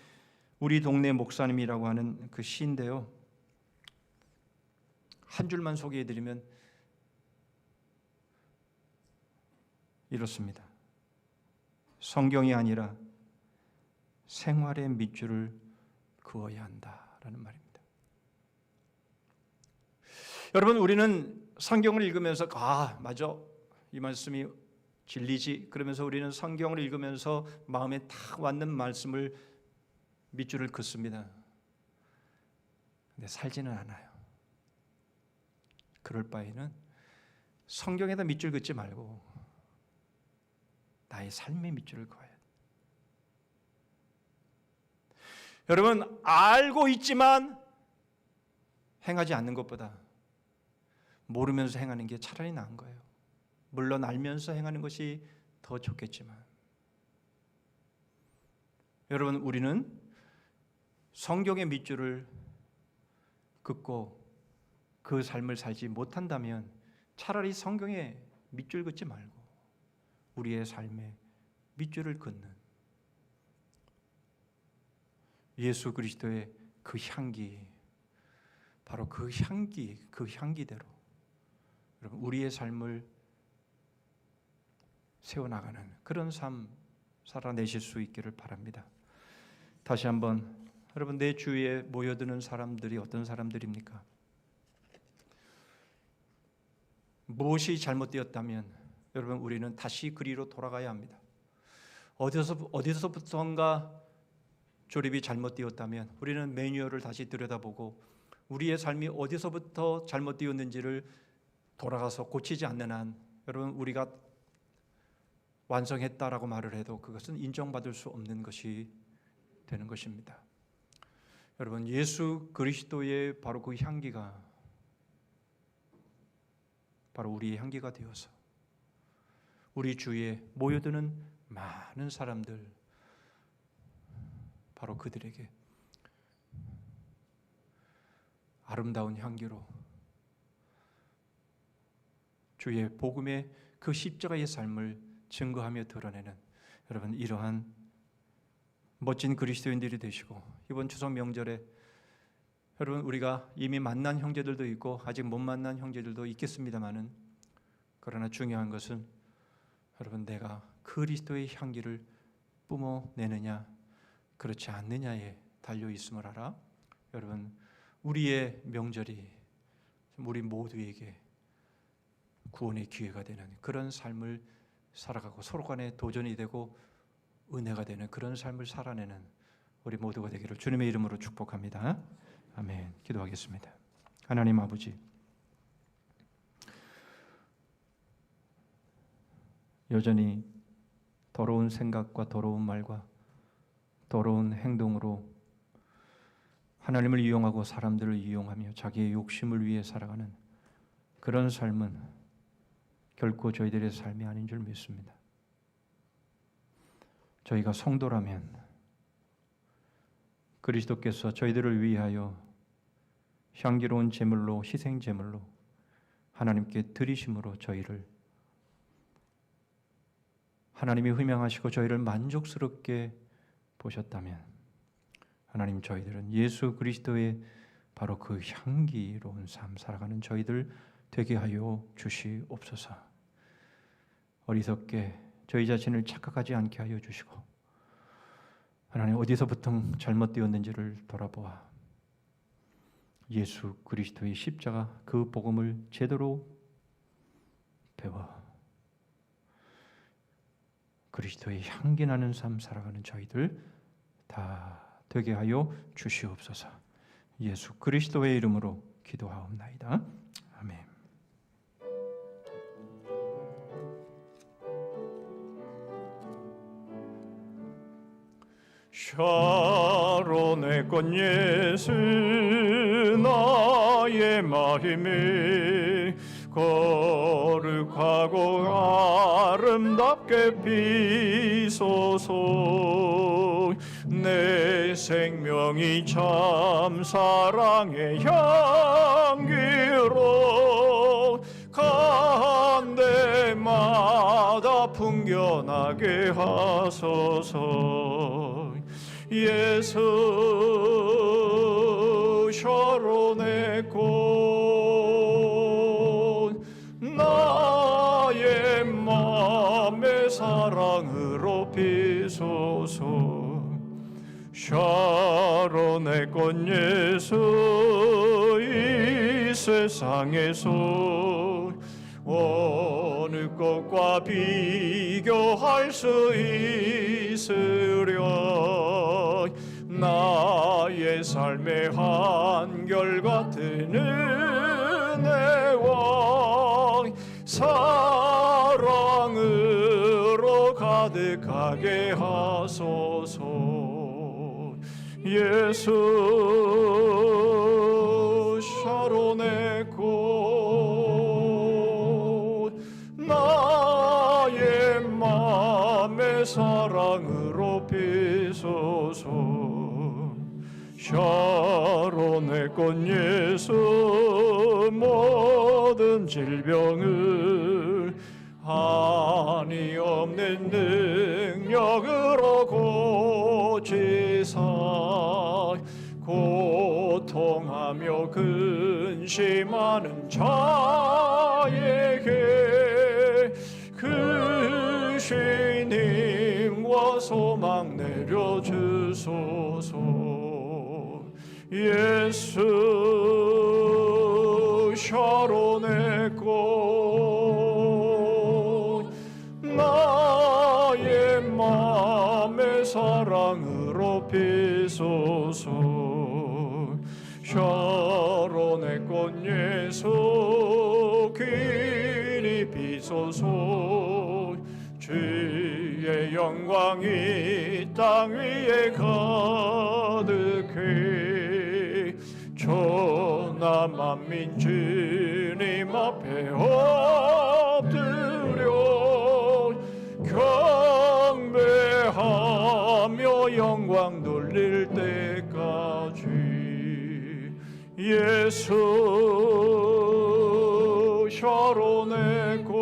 우리 동네 목사님이라고 하는 그 시인데요. 한 줄만 소개해 드리면 이렇습니다. 성경이 아니라 생활의 밑줄을 그어야 한다라는 말입니다. 여러분 우리는 성경을 읽으면서 맞아 이 말씀이 진리지 그러면서 우리는 성경을 읽으면서 마음에 딱 맞는 말씀을 밑줄을 긋습니다. 근데 살지는 않아요. 그럴 바에는 성경에다 밑줄 긋지 말고 나의 삶의 밑줄을 그어야 돼. 여러분 알고 있지만 행하지 않는 것보다 모르면서 행하는 게 차라리 나은 거예요. 물론 알면서 행하는 것이 더 좋겠지만 여러분 우리는 성경의 밑줄을 긋고 그 삶을 살지 못한다면 차라리 성경에 밑줄 긋지 말고 우리의 삶에 밑줄을 긋는 예수 그리스도의 그 향기, 바로 그 향기대로 여러분 우리의 삶을 세워나가는 그런 삶 살아내실 수 있기를 바랍니다. 다시 한번 여러분 내 주위에 모여드는 사람들이 어떤 사람들입니까? 무엇이 잘못되었다면 여러분 우리는 다시 그리로 돌아가야 합니다. 어디서부터인가 조립이 잘못되었다면 우리는 매뉴얼을 다시 들여다보고 우리의 삶이 어디서부터 잘못되었는지를 돌아가서 고치지 않는 한 여러분 우리가 완성했다라고 말을 해도 그것은 인정받을 수 없는 것이 되는 것입니다. 여러분 예수 그리스도의 바로 그 향기가 바로 우리의 향기가 되어서 우리 주위에 모여드는 많은 사람들 바로 그들에게 아름다운 향기로 주의 복음의 그 십자가의 삶을 증거하며 드러내는 여러분 이러한 멋진 그리스도인들이 되시고 이번 추석 명절에 여러분, 우리가 이미 만난 형제들도 있고 아직 못 만난 형제들도 있겠습니다마는, 그러나 중요한 것은 여러분, 내가 그리스도의 향기를 뿜어내느냐 그렇지 않느냐에 달려 있음을 알아. 여러분, 우리의 명절이 우리 모두에게 구원의 기회가 되는 그런 삶을 살아가고 서로 간에 도전이 되고 은혜가 되는 그런 삶을 살아내는 우리 모두가 되기를 주님의 이름으로 축복합니다. 아멘. 기도하겠습니다. 하나님 아버지, 여전히 더러운 생각과 더러운 말과 더러운 행동으로 하나님을 이용하고 사람들을 이용하며 자기의 욕심을 위해 살아가는 그런 삶은 결코 저희들의 삶이 아닌 줄 믿습니다. 저희가 성도라면 그리스도께서 저희들을 위하여 향기로운 제물로, 희생 제물로 하나님께 드리심으로 저희를 하나님이 흠양하시고 저희를 만족스럽게 보셨다면, 하나님, 저희들은 예수 그리스도의 바로 그 향기로운 삶 살아가는 저희들 되게 하여 주시옵소서. 어리석게 저희 자신을 착각하지 않게 하여 주시고, 하나님, 어디서부터 잘못되었는지를 돌아보아 예수 그리스도의 십자가 그 복음을 제대로 배워 그리스도의 향기 나는 삶 살아가는 저희들 다 되게 하여 주시옵소서. 예수 그리스도의 이름으로 기도하옵나이다. 아멘. 샤론의 꽃 예수 나의 마음이 거룩하고 아름답게 비소서. 내 생명이 참 사랑의 향기로 간 데마다 풍겨나게 하소서. 예수 샤론의 꽃 나의 맘의 사랑으로 비소서. 샤론의 꽃 예수 이 세상에서 어느 꽃과 비교할 수 있으랴. 나의 삶의 한결같은 은혜와 사랑으로 가득하게 하소서. 예수 샤론의 꽃 나의 맘의 사랑으로 비소서. 샤론의 꽃 예수 모든 질병을 한이 없는 능력으로 고치사 고통하며 근심하는 자에게 그 신임과 소망 내려주소서. 예수 샤론의 꽃 나의 맘의 사랑으로 비소서. 샤론의 꽃 예수 귀리 비소서. 주의 영광이 땅 위에 가득해 천하 만민 주님 앞에 엎드려 경배하며 영광 돌릴 때까지. 예수 샤론의 꽃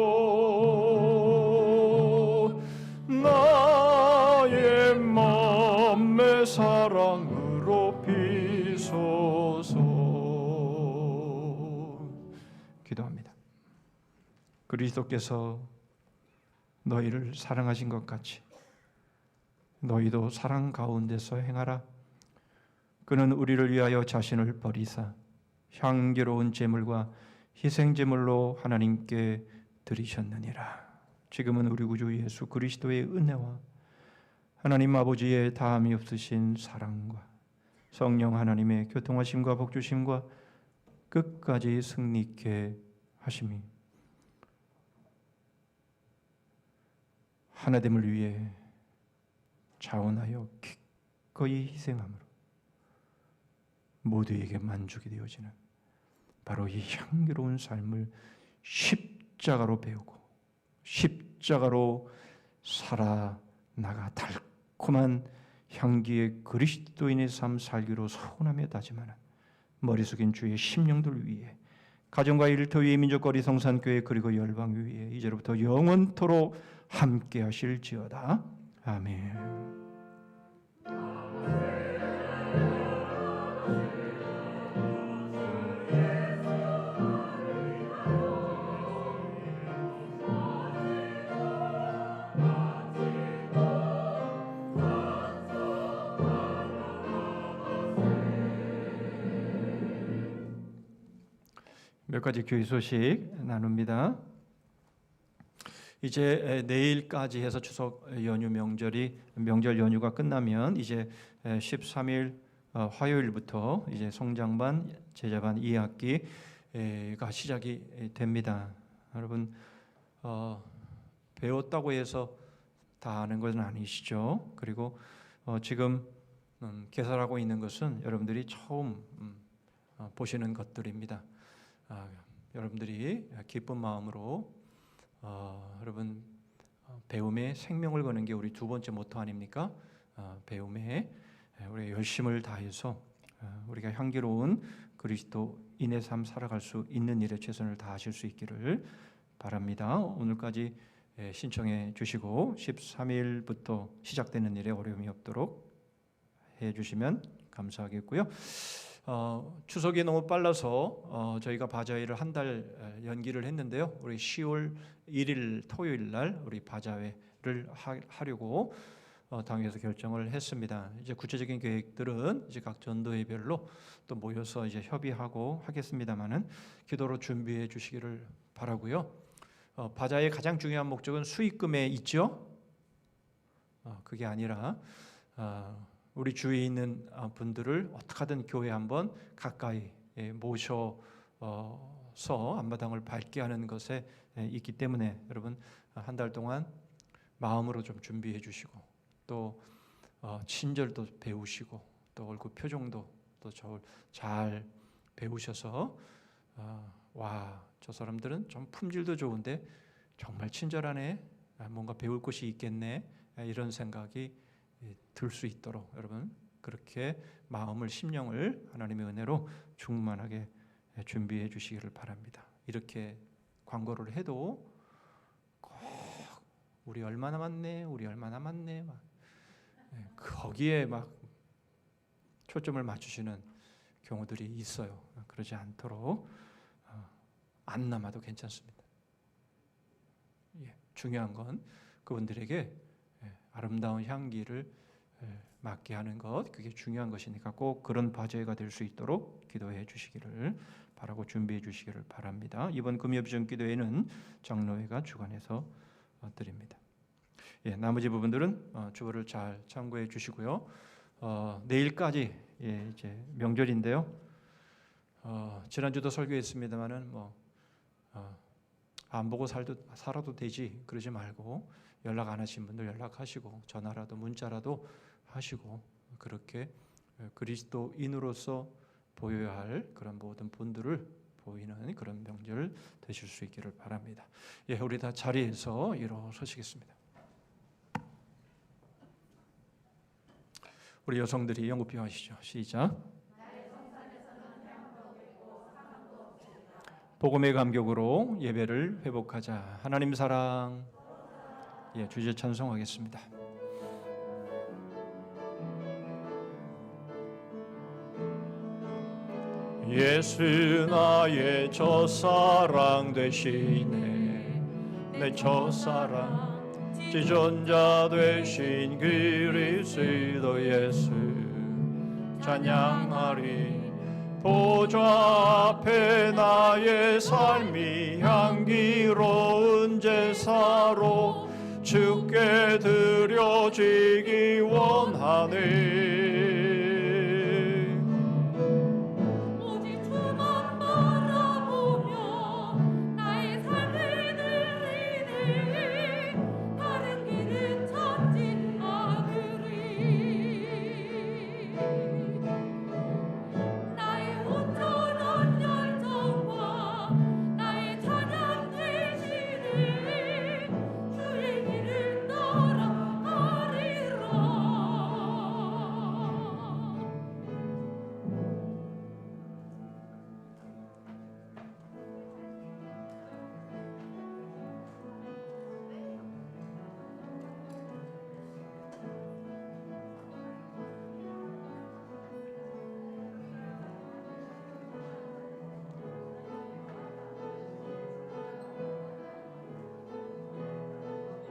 나의 맘의 사랑으로 비소서. 그리스도께서 너희를 사랑하신 것 같이 너희도 사랑 가운데서 행하라. 그는 우리를 위하여 자신을 버리사 향기로운 제물과 희생 제물로 하나님께 드리셨느니라. 지금은 우리 구주 예수 그리스도의 은혜와 하나님 아버지의 다함이 없으신 사랑과 성령 하나님의 교통하심과 복주심과 끝까지 승리케 하심이 하나됨을 위해 자원하여 기꺼이 희생함으로 모두에게 만족이 되어지는 바로 이 향기로운 삶을 십자가로 배우고 십자가로 살아나가 달콤한 향기의 그리스도인의 삶 살기로 소원하며 다짐하는 머리 숙인 주의 심령들 위해 가정과 일터 위에 민족거리 성산교회 그리고 열방 위에 이제로부터 영원토록 함께 하실지어다. 아멘. 몇 가지 교회 소식 나눕니다. 이제 내일까지 해서 추석 연휴 명절 연휴가 끝나면 이제 13일 화요일부터 이제 성장반, 제자반 2학기가 시작이 됩니다. 여러분 배웠다고 해서 다 아는 것은 아니시죠? 그리고 지금 개설하고 있는 것은 여러분들이 처음 보시는 것들입니다. 여러분들이 기쁜 마음으로 여러분 배움에 생명을 거는 게 우리 두 번째 모토 아닙니까? 배움에 우리 열심을 다해서 우리가 향기로운 그리스도인의 삶 살아갈 수 있는 일에 최선을 다하실 수 있기를 바랍니다. 오늘까지 신청해 주시고 13일부터 시작되는 일에 어려움이 없도록 해 주시면 감사하겠고요. 추석이 너무 빨라서 저희가 바자회를 한 달 연기를 했는데요. 우리 10월 1일 토요일 날 우리 바자회를 하려고 당에서 결정을 했습니다. 이제 구체적인 계획들은 이제 각 전도회별로 또 모여서 이제 협의하고 하겠습니다만은 기도로 준비해 주시기를 바라고요. 바자회의 가장 중요한 목적은 수익금에 있죠. 그게 아니라 우리 주위에 있는 분들을 어떻게 하든 교회 한번 가까이 모셔서 앞마당을 밝게 하는 것에 있기 때문에 여러분 한 달 동안 마음으로 좀 준비해 주시고 또 친절도 배우시고 또 얼굴 표정도 또 잘 배우셔서 와, 저 사람들은 좀 품질도 좋은데 정말 친절하네, 뭔가 배울 것이 있겠네, 이런 생각이 들 수 있도록 여러분 그렇게 마음을 심령을 하나님의 은혜로 충만하게 준비해 주시기를 바랍니다. 이렇게 광고를 해도 꼭 우리 얼마 남았네, 우리 얼마 남았네 막 거기에 막 초점을 맞추시는 경우들이 있어요. 그러지 않도록 안 남아도 괜찮습니다. 중요한 건 그분들에게 아름다운 향기를 맡게 하는 것, 그게 중요한 것이니까 꼭 그런 바제가 될 수 있도록 기도해 주시기를 바라고 준비해 주시기를 바랍니다. 이번 금요비전 기도회는 장로회가 주관해서 드립니다. 나머지 부분들은 주보를 잘 참고해 주시고요. 내일까지 이제 명절인데요. 지난주도 설교했습니다만은 안 보고 살아도 되지 그러지 말고 연락 안 하신 분들 연락하시고 전화라도 문자라도 하시고 그렇게 그리스도인으로서 보여야 할 그런 모든 분들을 보이는 그런 명절 되실 수 있기를 바랍니다. 우리 다 자리에서 일어서시겠습니다. 우리 여성들이 연구표하시죠. 시작. 복음의 감격으로 예배를 회복하자. 하나님 사랑. 주제 찬송하겠습니다. 예수 나의 첫사랑 되시네. 내 첫사랑 지존자 되신 그리스도 예수 찬양하리. 보좌 앞에 나의 삶이 향기로운 제사로 주께 드려지기 원하네.